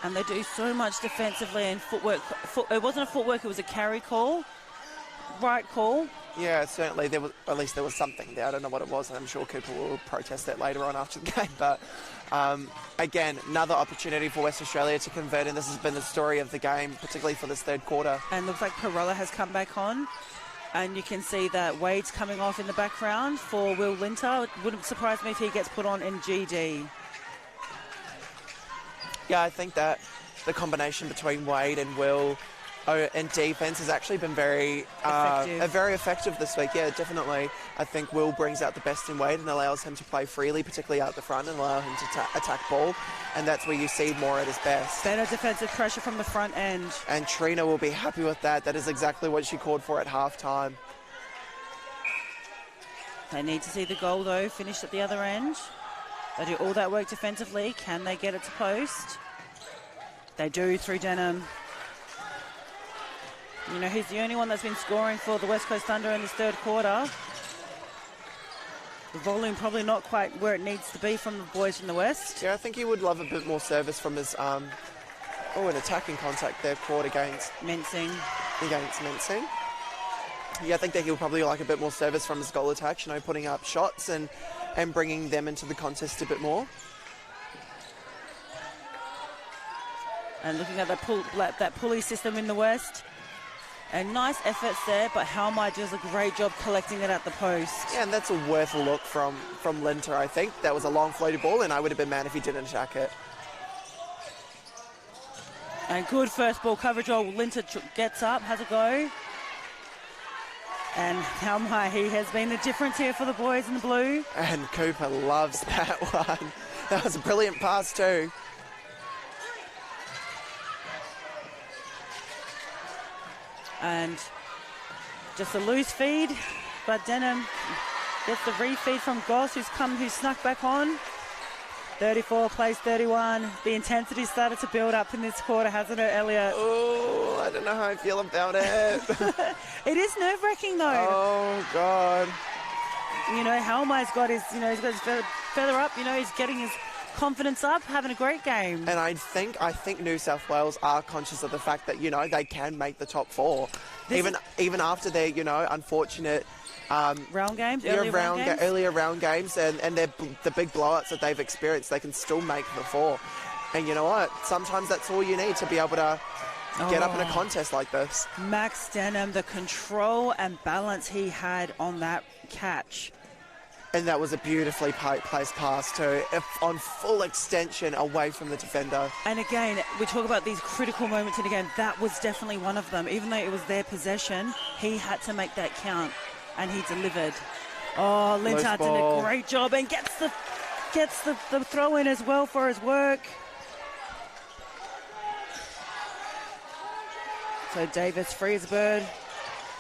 And they do so much defensively and footwork. It wasn't a footwork, it was a carry call. Right call. Yeah, certainly. There was something there. I don't know what it was, and I'm sure Cooper will protest that later on after the game. But again, another opportunity for West Australia to convert, and this has been the story of the game, particularly for this third quarter. And looks like Perella has come back on. And you can see that Wade's coming off in the background for Will Linter. It wouldn't surprise me if he gets put on in GD. Yeah, I think that the combination between Wade and Will in defence has actually been very effective this week. Yeah, definitely. I think Will brings out the best in Wade and allows him to play freely, particularly out the front, and allow him to attack ball. And that's where you see more at his best. Better defensive pressure from the front end. And Trina will be happy with that. That is exactly what she called for at half-time. They need to see the goal, though, finished at the other end. They do all that work defensively. Can they get it to post? They do through Denham. You know, he's the only one that's been scoring for the West Coast Thunder in this third quarter. The volume probably not quite where it needs to be from the boys from the West. Yeah, I think he would love a bit more service from his, an attacking contact there caught against Mensing. Yeah, I think that he'll probably like a bit more service from his goal attacks, you know, putting up shots and bringing them into the contest a bit more. And looking at that pulley system in the West. And nice efforts there, but Halmai does a great job collecting it at the post. Yeah, and that's a worth a look from Linter, I think. That was a long floated ball, and I would have been mad if he didn't attack it. And good first ball coverage. Linter gets up, has a go. And Halmai, he has been the difference here for the boys in the blue. And Cooper loves that one. That was a brilliant pass too. And just a loose feed, but Denham gets the refeed from Goss, who's snuck back on. 34 plays 31. The intensity started to build up in this quarter, hasn't it, Elliot? Oh, I don't know how I feel about it. It is nerve-wracking, though. Oh, God. You know, Halmai's got his, he's got his feather up. You know, he's getting his confidence up, having a great game. And I think New South Wales are conscious of the fact that, they can make the top four. Even after their, unfortunate round games, earlier round games and the big blowouts that they've experienced, they can still make the four. And you know what? Sometimes that's all you need to be able to get up in a contest like this. Max Denham, the control and balance he had on that catch. And that was a beautifully placed pass too, on full extension away from the defender. And again, we talk about these critical moments, and again, that was definitely one of them. Even though it was their possession, he had to make that count, and he delivered. Oh, Linter did a great job and gets the throw in as well for his work. So Davis frees a bird.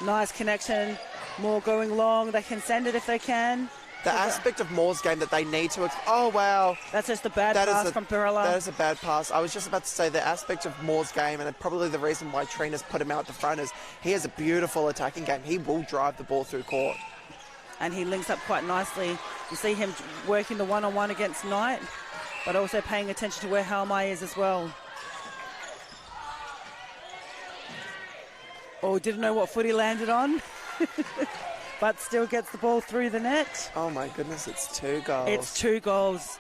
Nice connection. More going long. They can send it if they can. The aspect of Moore's game that they need to... Oh, wow. That's just a bad pass from Perella. That is a bad pass. I was just about to say the aspect of Moore's game, and probably the reason why Trina's put him out the front, is he has a beautiful attacking game. He will drive the ball through court. And he links up quite nicely. You see him working the one-on-one against Knight, but also paying attention to where Halmai is as well. Oh, didn't know what foot he landed on. But still gets the ball through the net. Oh, my goodness, it's 2 goals. It's 2 goals.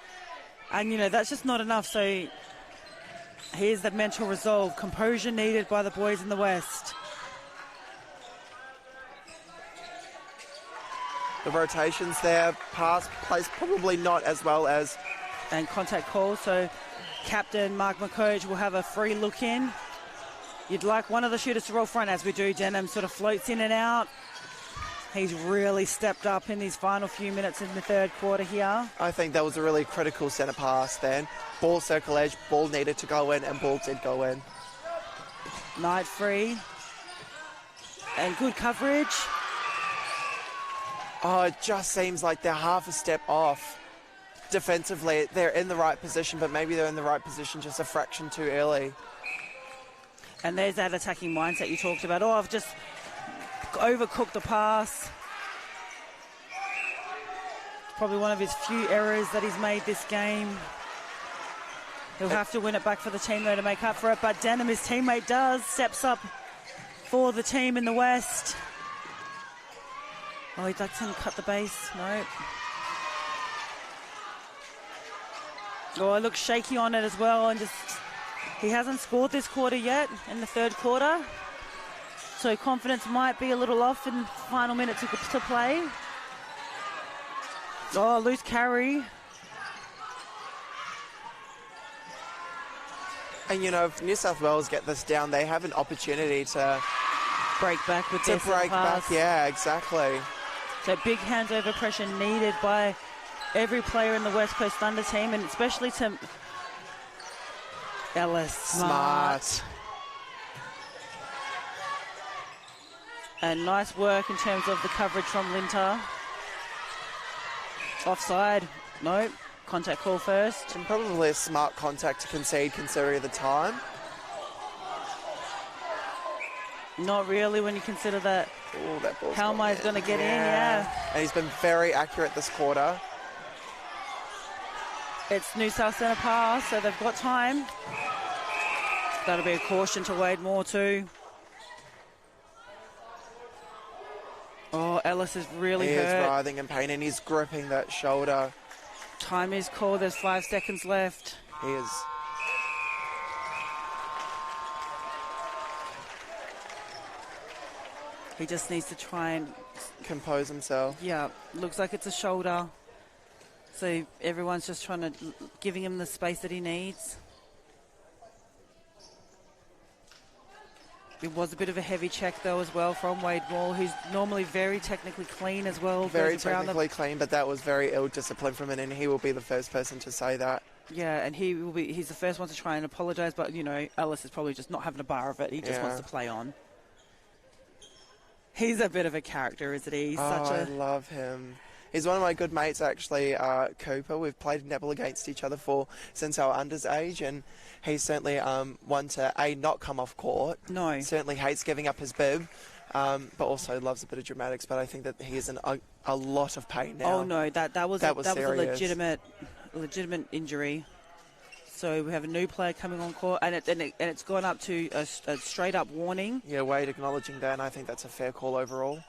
And, that's just not enough. So here's the mental resolve, composure needed by the boys in the West. The rotations there, pass plays probably not as well as... And contact call, so captain Mark McCoge will have a free look in. You'd like one of the shooters to roll front, as we do. Denham sort of floats in and out. He's really stepped up in these final few minutes in the third quarter here. I think that was a really critical centre pass then. Ball circle edge, ball needed to go in, and ball did go in. Knight free. And good coverage. Oh, it just seems like they're half a step off. Defensively, they're in the right position, but maybe they're in the right position just a fraction too early. And there's that attacking mindset you talked about. Oh, I've just overcooked the pass. Probably one of his few errors that he's made this game. He'll have to win it back for the team, though, to make up for it. But Denham, his teammate, steps up for the team in the West. Oh, he'd like to cut the base. Nope. Oh, it looks shaky on it as well, and he hasn't scored this quarter yet in the third quarter. So confidence might be a little off in final minutes to play. Oh, loose carry. And, you know, if New South Wales get this down, they have an opportunity to Break back with this break pass. back. Yeah, exactly. So big hands over pressure needed by every player in the West Coast Thunder team, and especially to Ellis. Smart. And nice work in terms of the coverage from Linter. Offside. No. Contact call first. And probably a smart contact to concede considering the time. Not really when you consider that Oh, that ball's Halmai's going to get in, yeah. And he's been very accurate this quarter. It's New South Centre pass, so they've got time. That'll be a caution to Wade Moore too. Oh, Ellis is really He is hurt. writhing in pain and he's gripping that shoulder. Time is called. There's 5 seconds left. He is. He just needs to try and, Compose himself. yeah, looks like it's a shoulder. So everyone's just trying to, giving him the space that he needs. It was a bit of a heavy check though as well from Wade Moore, who's normally very technically clean as well. Very Goes around technically clean, but that was very ill-disciplined from him, and he will be the first person to say that. Yeah, and he's the first one to try and apologise, but, you know, Ellis is probably just not having a bar of it. He just wants to play on. He's a bit of a character, isn't he? He's I love him. He's one of my good mates, actually, Cooper. We've played netball against each other since our unders age, and he's certainly one to, not come off court. No. Certainly hates giving up his bib, but also loves a bit of dramatics, but I think that he is in a lot of pain now. Oh, no, that was a serious. legitimate injury. So we have a new player coming on court, and it's gone up to a straight-up warning. Yeah, Wade acknowledging that, and I think that's a fair call overall.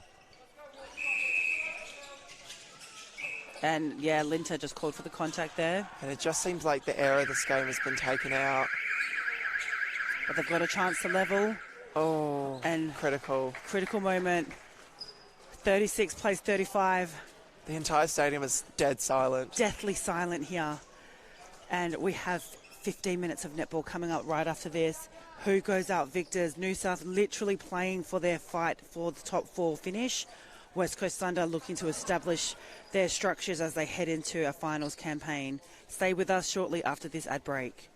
And, yeah, Linter just called for the contact there. And it just seems like the air of this game has been taken out. But they've got a chance to level. Oh, And critical. critical moment. 36 plays 35. The entire stadium is dead silent. Deathly silent here. And we have 15 minutes of netball coming up right after this. Who goes out victors? New South literally playing for their fight for the top 4 finish. West Coast Thunder looking to establish their structures as they head into a finals campaign. Stay with us shortly after this ad break.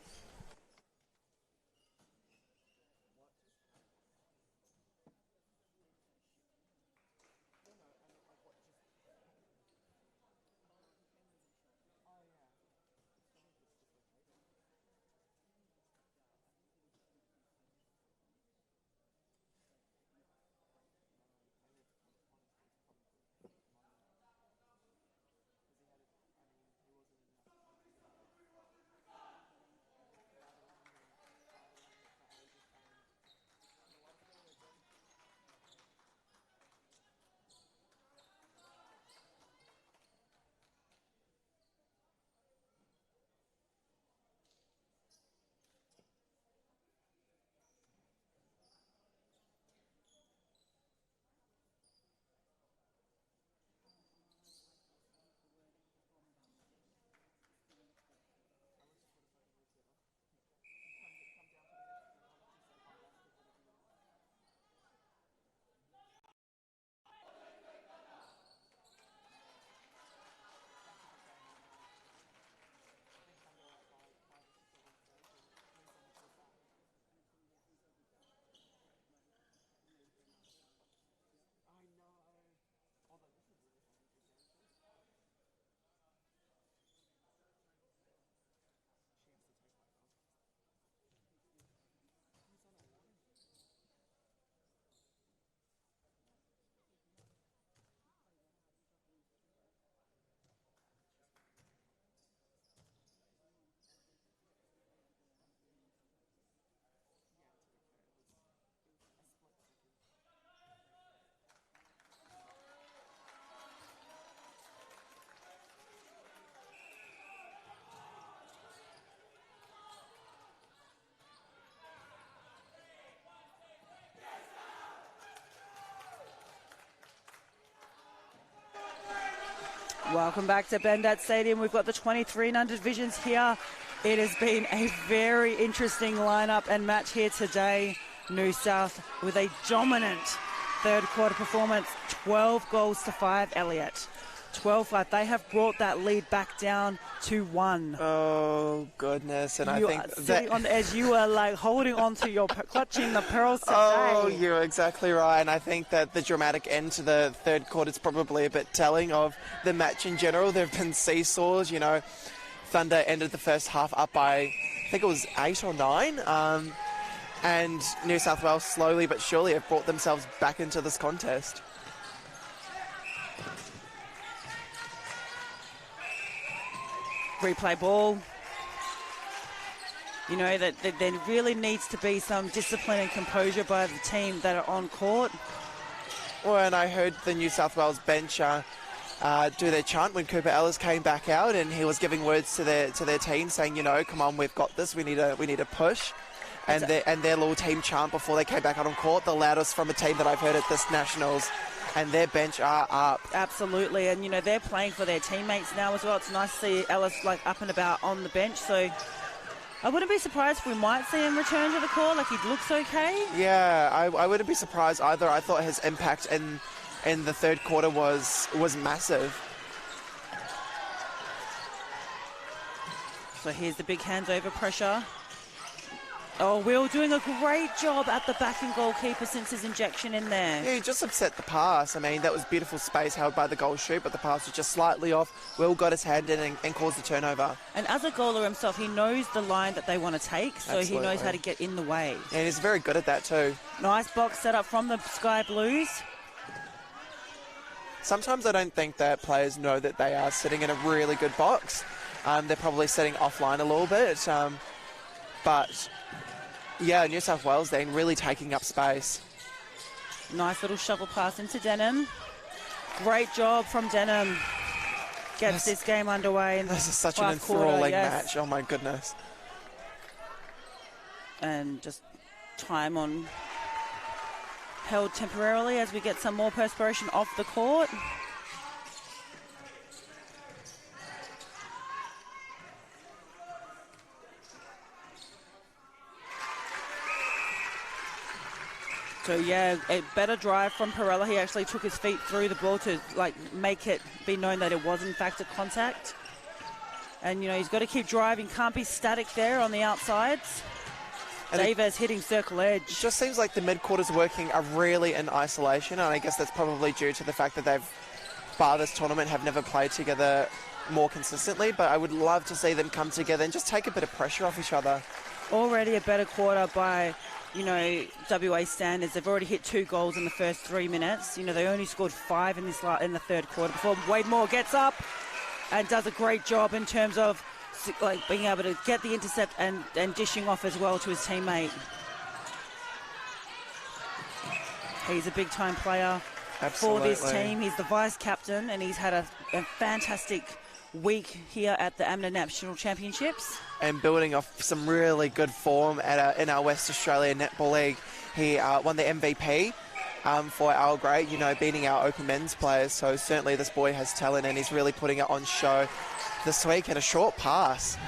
Welcome back to Bendat Stadium. We've got the 23 and under divisions here. It has been a very interesting lineup and match here today. New South with a dominant third quarter performance, 12 goals to 5, Elliot. 12-5. They have brought that lead back down to 1. Oh, goodness. And I think sitting on the edge, you are like holding on to your, clutching the pearls today. Oh, you're exactly right. And I think that the dramatic end to the third quarter is probably a bit telling of the match in general. There have been seesaws, you know. Thunder ended the first half up by, I think it was 8 or 9. And New South Wales slowly but surely have brought themselves back into this contest. Replay ball. You know that there really needs to be some discipline and composure by the team that are on court. Well, and I heard the New South Wales bench do their chant when Cooper Ellis came back out, and he was giving words to their team, saying, you know, come on, we've got this. We need to push. And their little team chant before they came back out on court, the loudest from a team that I've heard at this Nationals. And their bench are up. Absolutely, and you know they're playing for their teammates now as well. It's nice to see Ellis like up and about on the bench. So I wouldn't be surprised if we might see him return to the court. Like, he looks okay. Yeah, I wouldn't be surprised either. I thought his impact in the third quarter was massive. So here's the big hands over pressure. Oh, Will doing a great job at the backing goalkeeper since his injection in there. Yeah, he just upset the pass. I mean, that was beautiful space held by the goal shoot, but the pass was just slightly off. Will got his hand in and caused the turnover. And as a goaler himself, he knows the line that they want to take, so Absolutely. he knows how to get in the way. And he's very good at that too. Nice box set up from the Sky Blues. Sometimes I don't think that players know that they are sitting in a really good box. They're probably sitting offline a little bit, but yeah, New South Wales then really taking up space. Nice little shovel pass into Denham. Great job from Denham. Gets this game underway. This is such an last quarter, enthralling yes. match. Oh my goodness. And just time on held temporarily as we get some more perspiration off the court. So yeah, a better drive from Perella. He actually took his feet through the ball to like make it be known that it was in fact a contact. And you know, he's got to keep driving, can't be static there on the outsides. And Davis hitting circle edge. It just seems like the mid-quarters working are really in isolation, and I guess that's probably due to the fact that they've, bar this tournament, have never played together more consistently, but I would love to see them come together and just take a bit of pressure off each other. Already a better quarter by, you know, WA standards. They've already hit 2 goals in the first 3 minutes. You know, they only scored 5 in the third quarter before Wade Moore gets up and does a great job in terms of like being able to get the intercept and dishing off as well to his teammate. He's a big time player for this team. He's the vice captain and he's had a fantastic week here at the AMMNA National Championships. And building off some really good form in our West Australia Netball League. He won the MVP for our grade, you know, beating our open men's players. So certainly this boy has talent and he's really putting it on show this week. And a short pass.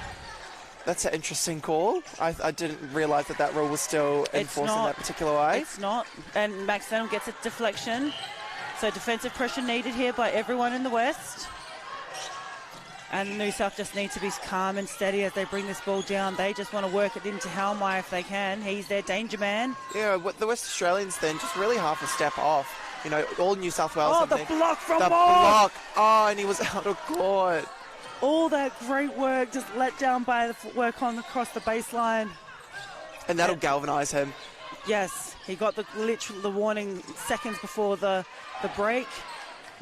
That's an interesting call. I didn't realise that rule was still enforced in that particular way. It's not. And Max Denham gets a deflection. So defensive pressure needed here by everyone in the West. And New South just need to be calm and steady as they bring this ball down. They just want to work it into Halmai if they can. He's their danger man. Yeah, the West Australians then just really half a step off. You know, all New South Wales. Oh, the block from Moore! The block! Oh, and he was out of court. All that great work just let down by the footwork across the baseline. And that'll galvanise him. Yes, he got the warning seconds before the break.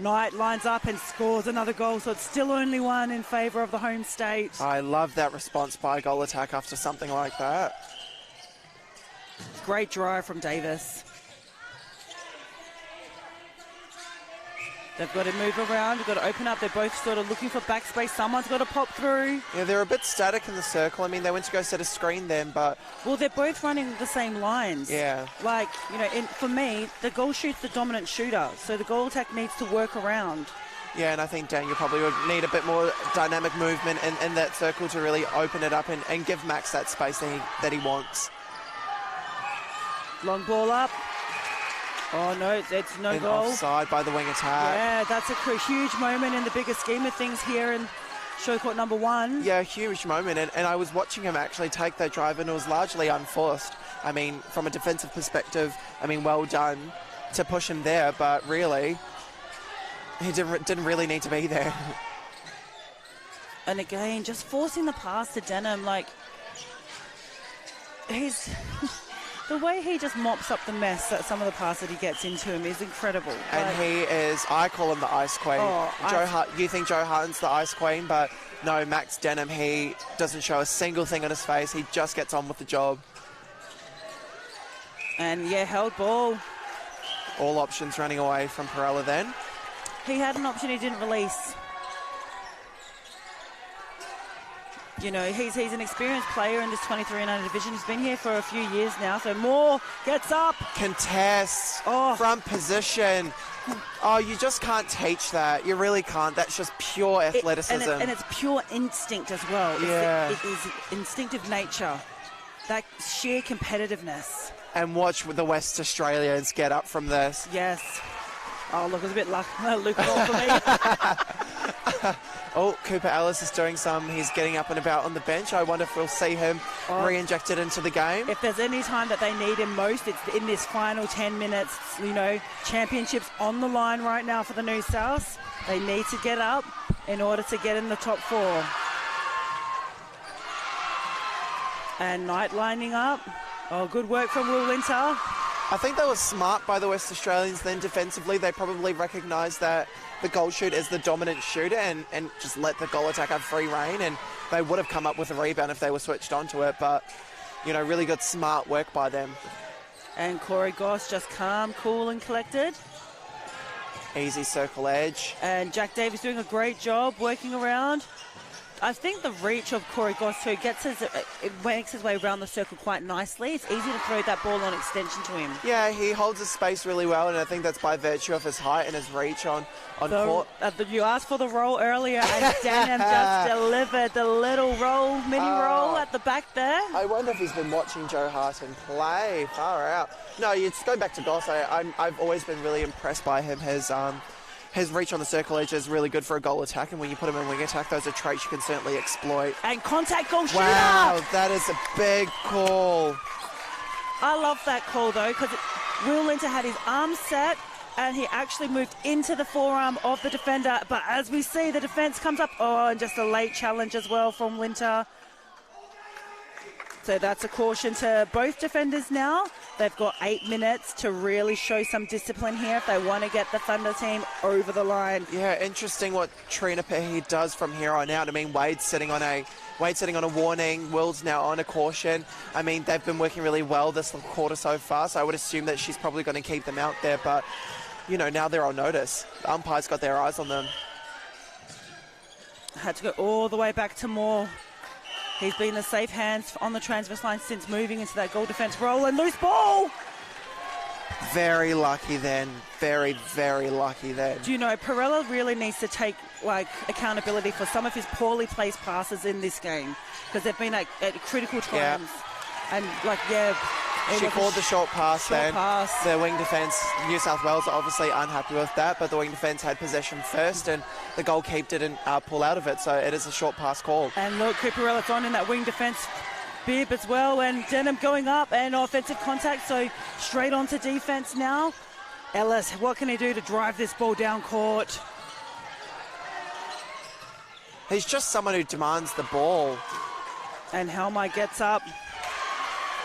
Knight lines up and scores another goal, so it's still only 1 in favour of the home state. I love that response by goal attack after something like that. Great drive from Davis. They've got to move around, they've got to open up. They're both sort of looking for backspace. Someone's got to pop through. Yeah, they're a bit static in the circle. I mean, they went to go set a screen then, but... Well, they're both running the same lines. Yeah. Like, you know, for me, the goal shoot's the dominant shooter, so the goal attack needs to work around. Yeah, and I think Daniel probably would need a bit more dynamic movement in that circle to really open it up and give Max that space that he wants. Long ball up. Oh, no, it's no And goal. offside by the wing attack. Yeah, that's a huge moment in the bigger scheme of things here in show court number 1. Yeah, huge moment. And I was watching him actually take that drive, and it was largely unforced. I mean, from a defensive perspective, I mean, well done to push him there, but really, he didn't really need to be there. And again, just forcing the pass to Denham, like, he's... The way he just mops up the mess that some of the passes that he gets into him is incredible. And he is, I call him the Ice Queen. You think Joe Harton's the Ice Queen, but no, Max Denham, he doesn't show a single thing on his face. He just gets on with the job. And yeah, held ball. All options running away from Perella then. He had an option he didn't release. You know, he's an experienced player in this 23 and under division. He's been here for a few years now. So Moore gets up. Contests. Front position. Oh, you just can't teach that. You really can't. That's just pure athleticism. And it's pure instinct as well. Yeah. It is instinctive nature. That sheer competitiveness. And watch the West Australians get up from this. Yes. Oh, look, it was a bit lukewarm for me. Oh, Cooper Ellis is doing he's getting up and about on the bench. I wonder if we'll see him re-injected into the game. If there's any time that they need him most, it's in this final 10 minutes. You know, championships on the line right now for the New South. They need to get up in order to get in the top 4. And Knight lining up. Oh, good work from Will Winter. I think that was smart by the West Australians then defensively. They probably recognised that the goal shoot is the dominant shooter and just let the goal attack have free rein, and they would have come up with a rebound if they were switched onto it, but, you know, really good smart work by them. And Corey Goss just calm, cool and collected. Easy circle edge. And Jack Davis doing a great job working around. I think the reach of Corey Goss too makes his way around the circle quite nicely. It's easy to throw that ball on extension to him. Yeah, he holds his space really well, and I think that's by virtue of his height and his reach on court. You asked for the roll earlier, and Denham just delivered the little mini roll at the back there. I wonder if he's been watching Joe Harton play. Far out. No, you just go back to Goss. I've always been really impressed by him. His reach on the circle edge is really good for a goal attack, and when you put him in wing attack, those are traits you can certainly exploit. And contact goal shooter! Wow, that is a big call. I love that call, though, because Will Winter had his arm set, and he actually moved into the forearm of the defender. But as we see, the defence comes up. Oh, and just a late challenge as well from Winter. So that's a caution to both defenders now. They've got 8 minutes to really show some discipline here if they want to get the Thunder team over the line. Yeah, interesting what Trina Pehe does from here on out. I mean, Wade's sitting on a warning. Will's now on a caution. I mean, they've been working really well this quarter so far, so I would assume that she's probably going to keep them out there. But, you know, now they're on notice. The umpires got their eyes on them. Had to go all the way back to Moore. He's been the safe hands on the transverse line since moving into that goal defence role, and loose ball. Very lucky then. Very, very lucky then. Do you know, Perella really needs to take, accountability for some of his poorly placed passes in this game, because they've been at critical times. Yeah. And, she called the short pass then. The wing defence, New South Wales are obviously unhappy with that, but the wing defence had possession first and the goalkeeper didn't pull out of it, so it is a short pass call. And look, Cooperella's on in that wing defence bib as well, and Denham going up and offensive contact, so straight on to defence now. Ellis, what can he do to drive this ball down court? He's just someone who demands the ball. And Helmai gets up.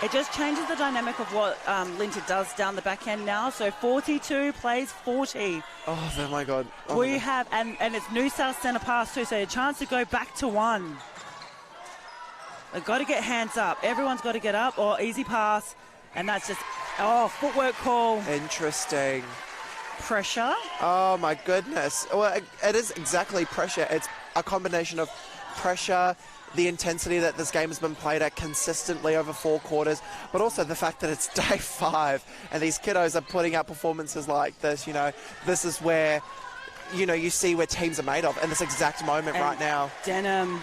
It just changes the dynamic of what Linter does down the back end now. So 42 plays 40. Oh my God. We have, and it's New South centre pass too, so a chance to go back to 1. They've got to get hands up. Everyone's got to get up, or easy pass. And that's just, footwork call. Interesting. Pressure. Oh my goodness. Well, it is exactly pressure. It's a combination of pressure, the intensity that this game has been played at consistently over 4 quarters, but also the fact that it's day 5 and these kiddos are putting out performances like this. You know, this is where you know, you see where teams are made of in this exact moment right now. Denham.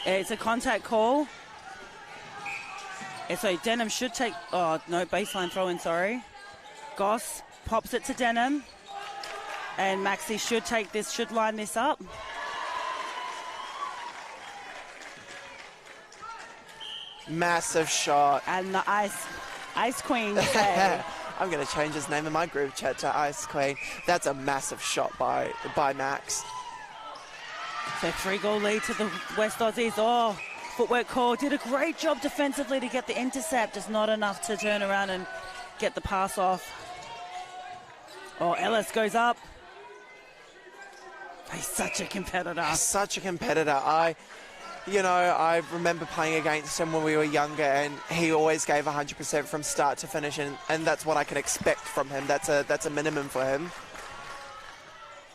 It's a contact call. And so Denham should take, oh no, baseline throw in, sorry. Goss pops it to Denham. And Maxi should take this, should line this up. Massive shot. And the Ice Queen say. I'm going to change his name in my group chat to Ice Queen. That's a massive shot by Max. So 3-goal lead to the West Aussies. Oh, footwork call. Did a great job defensively to get the intercept. Just not enough to turn around and get the pass off. Oh, Ellis goes up. He's such a competitor. Such a competitor. I remember playing against him when we were younger, and he always gave 100% from start to finish, and that's what I can expect from him. That's a minimum for him.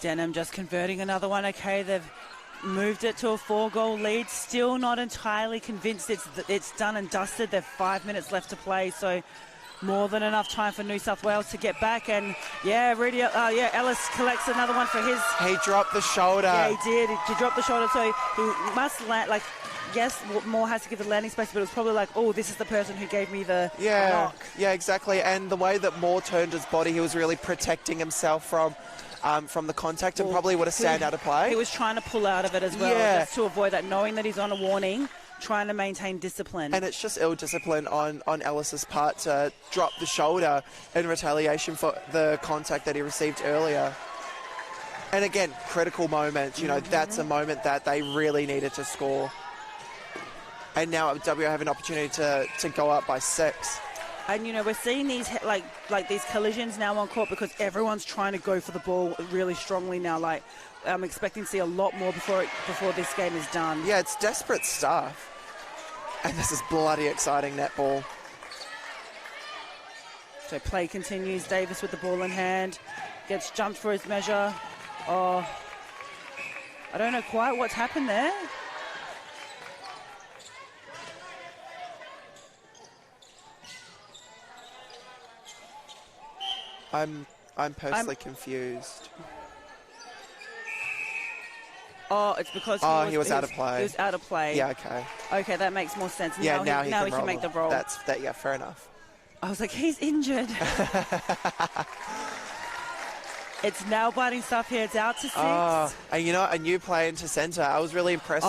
Denham just converting another one. Okay, they've moved it to a 4-goal lead. Still not entirely convinced it's done and dusted. They've 5 minutes left to play, so more than enough time for New South Wales to get back. And Ellis collects another one for his. He dropped the shoulder. Yeah, he did. He dropped the shoulder, so he must land. Like, yes, Moore has to give the landing space, but it was probably like, oh, this is the person who gave me the knock. Yeah, exactly. And the way that Moore turned his body, he was really protecting himself from the contact, and probably would have stayed out of play. He was trying to pull out of it as well, just to avoid that, knowing that he's on a warning, trying to maintain discipline. And it's just ill discipline on Ellis's part to drop the shoulder in retaliation for the contact that he received earlier. And again, critical moment. You know, that's a moment that they really needed to score. And now W have an opportunity to go up by 6. And, you know, we're seeing these like these collisions now on court because everyone's trying to go for the ball really strongly now. Like, I'm expecting to see a lot more before this game is done. Yeah, it's desperate stuff. And this is bloody exciting netball. So play continues. Davis with the ball in hand. Gets jumped for his measure. Oh, I don't know quite what's happened there. I'm personally confused. Oh, it's because he was out of play. He was out of play. Yeah, okay. Okay, that makes more sense. Yeah, now he can make the roll. Yeah, fair enough. I was like, he's injured. It's nail biting stuff here. It's out to 6. And you know, a new player into centre. I was really impressed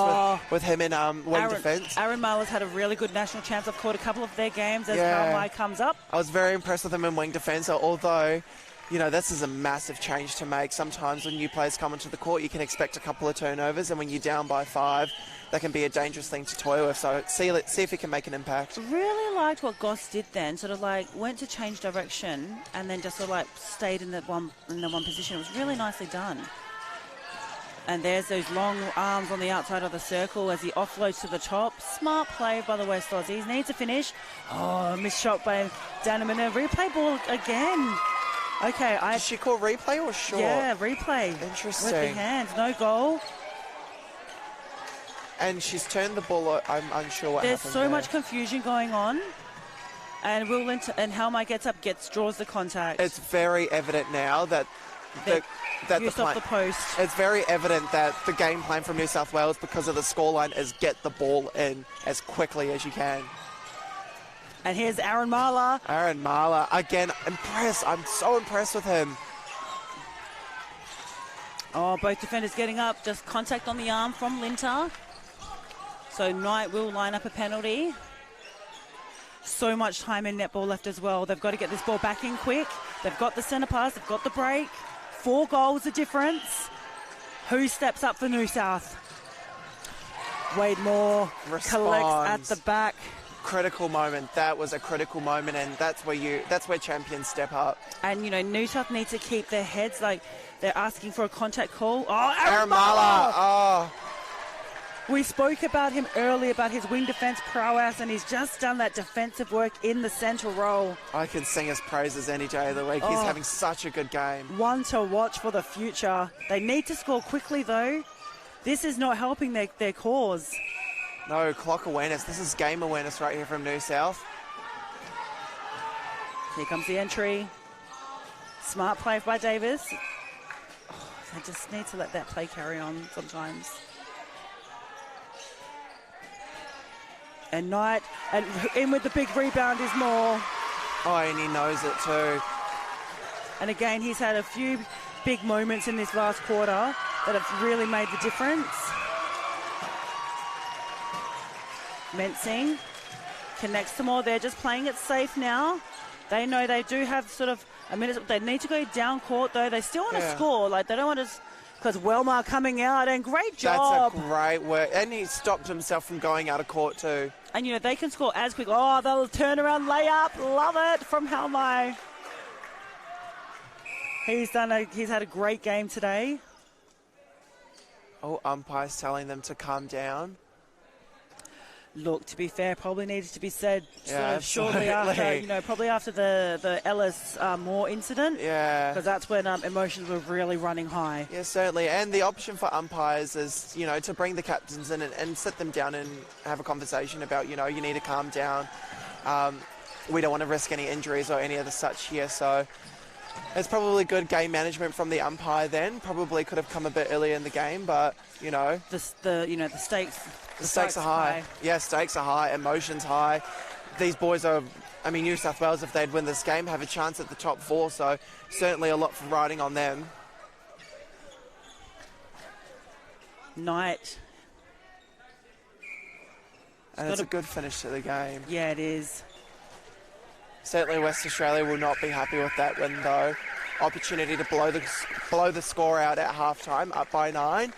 with him in wing defence. Aaron Marler's had a really good national chance. I've caught a couple of their games as Carmine comes up. I was very impressed with him in wing defence, although, you know, this is a massive change to make. Sometimes when new players come onto the court, you can expect a couple of turnovers, and when you're down by 5, that can be a dangerous thing to toy with. So see if he can make an impact. Really liked what Goss did then. Sort of like went to change direction and then just sort of like stayed in the one position. It was really nicely done. And there's those long arms on the outside of the circle as he offloads to the top. Smart play by the West Aussies. Needs a finish. Oh, missed shot by Denham. And a replay ball again. Okay, Did she call replay or short? Yeah, replay. Interesting. With the hands, no goal. And she's turned the ball. I'm unsure what There's happened so there. much confusion going on. And Helmar gets up, draws the contact. It's very evident now that the post. It's very evident that the game plan from New South Wales, because of the scoreline, is get the ball in as quickly as you can. And here's Aaron Marler. Aaron Marler, again, impressed. I'm so impressed with him. Oh, both defenders getting up. Just contact on the arm from Linter. So Knight will line up a penalty. So much time in netball left as well. They've got to get this ball back in quick. They've got the centre pass. They've got the break. 4 goals the difference. Who steps up for New South? Wade Moore collects at the back. Critical moment. That was a critical moment, and that's where champions step up. And, you know, New South need to keep their heads, like, they're asking for a contact call. Oh, Aaron Marler! Oh. We spoke about him earlier, about his wing defence prowess, and he's just done that defensive work in the central role. I can sing his praises any day of the week. He's having such a good game. One to watch for the future. They need to score quickly, though. This is not helping their cause. No, clock awareness. This is game awareness right here from New South. Here comes the entry. Smart play by Davis. Oh, they just need to let that play carry on sometimes. And Knight, and in with the big rebound is Moore. Oh, and he knows it too. And again, he's had a few big moments in this last quarter that have really made the difference. Mensing connects to Moore. They're just playing it safe now. They know they do have sort of a minute. They need to go down court, though. They still want to score. Like, they don't want to... Because Welmar coming out, and great job. That's a great work. And he stopped himself from going out of court too. And, you know, they can score as quick. Oh, they'll turn around layup. Love it from Halmai. He's had a great game today. Oh, umpire's telling them to calm down. Look, to be fair, probably needed to be said Yeah, shortly after, you know, probably after the Ellis Moore incident. Yeah. Because that's when emotions were really running high. Yeah, certainly. And the option for umpires is, you know, to bring the captains in and sit them down and have a conversation about, you know, you need to calm down. We don't want to risk any injuries or any of the such here. So it's probably good game management from the umpire then. Probably could have come a bit earlier in the game, but, you know. The stakes. The stakes are high. Yeah, stakes are high, emotions high. These boys are, I mean, New South Wales, if they'd win this game, have a chance at the top 4, so certainly a lot for riding on them. Knight. And it's a good finish to the game. Yeah, it is. Certainly West Australia will not be happy with that win, though. Opportunity to blow the score out at halftime, up by 9.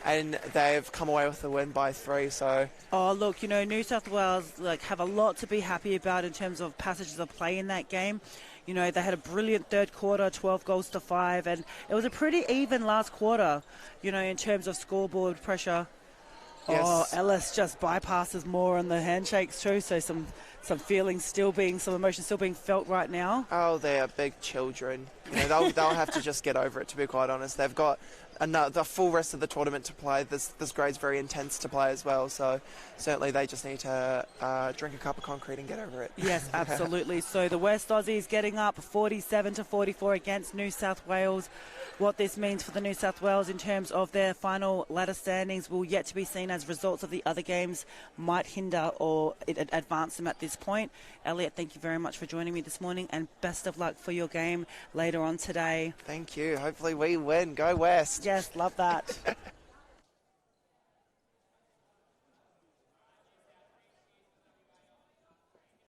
And they've come away with the win by 3, so... Oh, look, you know, New South Wales have a lot to be happy about in terms of passages of play in that game. You know, they had a brilliant third quarter, 12 goals to 5, and it was a pretty even last quarter, you know, in terms of scoreboard pressure. Yes. Oh, Ellis just bypasses Moore on the handshakes too, so some feelings some emotions still being felt right now. Oh, they are big children. You know, they'll have to just get over it, to be quite honest. They've got the full rest of the tournament to play. This grade's very intense to play as well, so certainly they just need to drink a cup of concrete and get over it. Yes, absolutely. So the West Aussies getting up 47-44 against New South Wales. What this means for the New South Wales in terms of their final ladder standings will yet to be seen, as results of the other games might hinder or advance them at this point. Elliot, thank you very much for joining me this morning, and best of luck for your game later on today. Thank you. Hopefully we win. Go West. Yes, love that.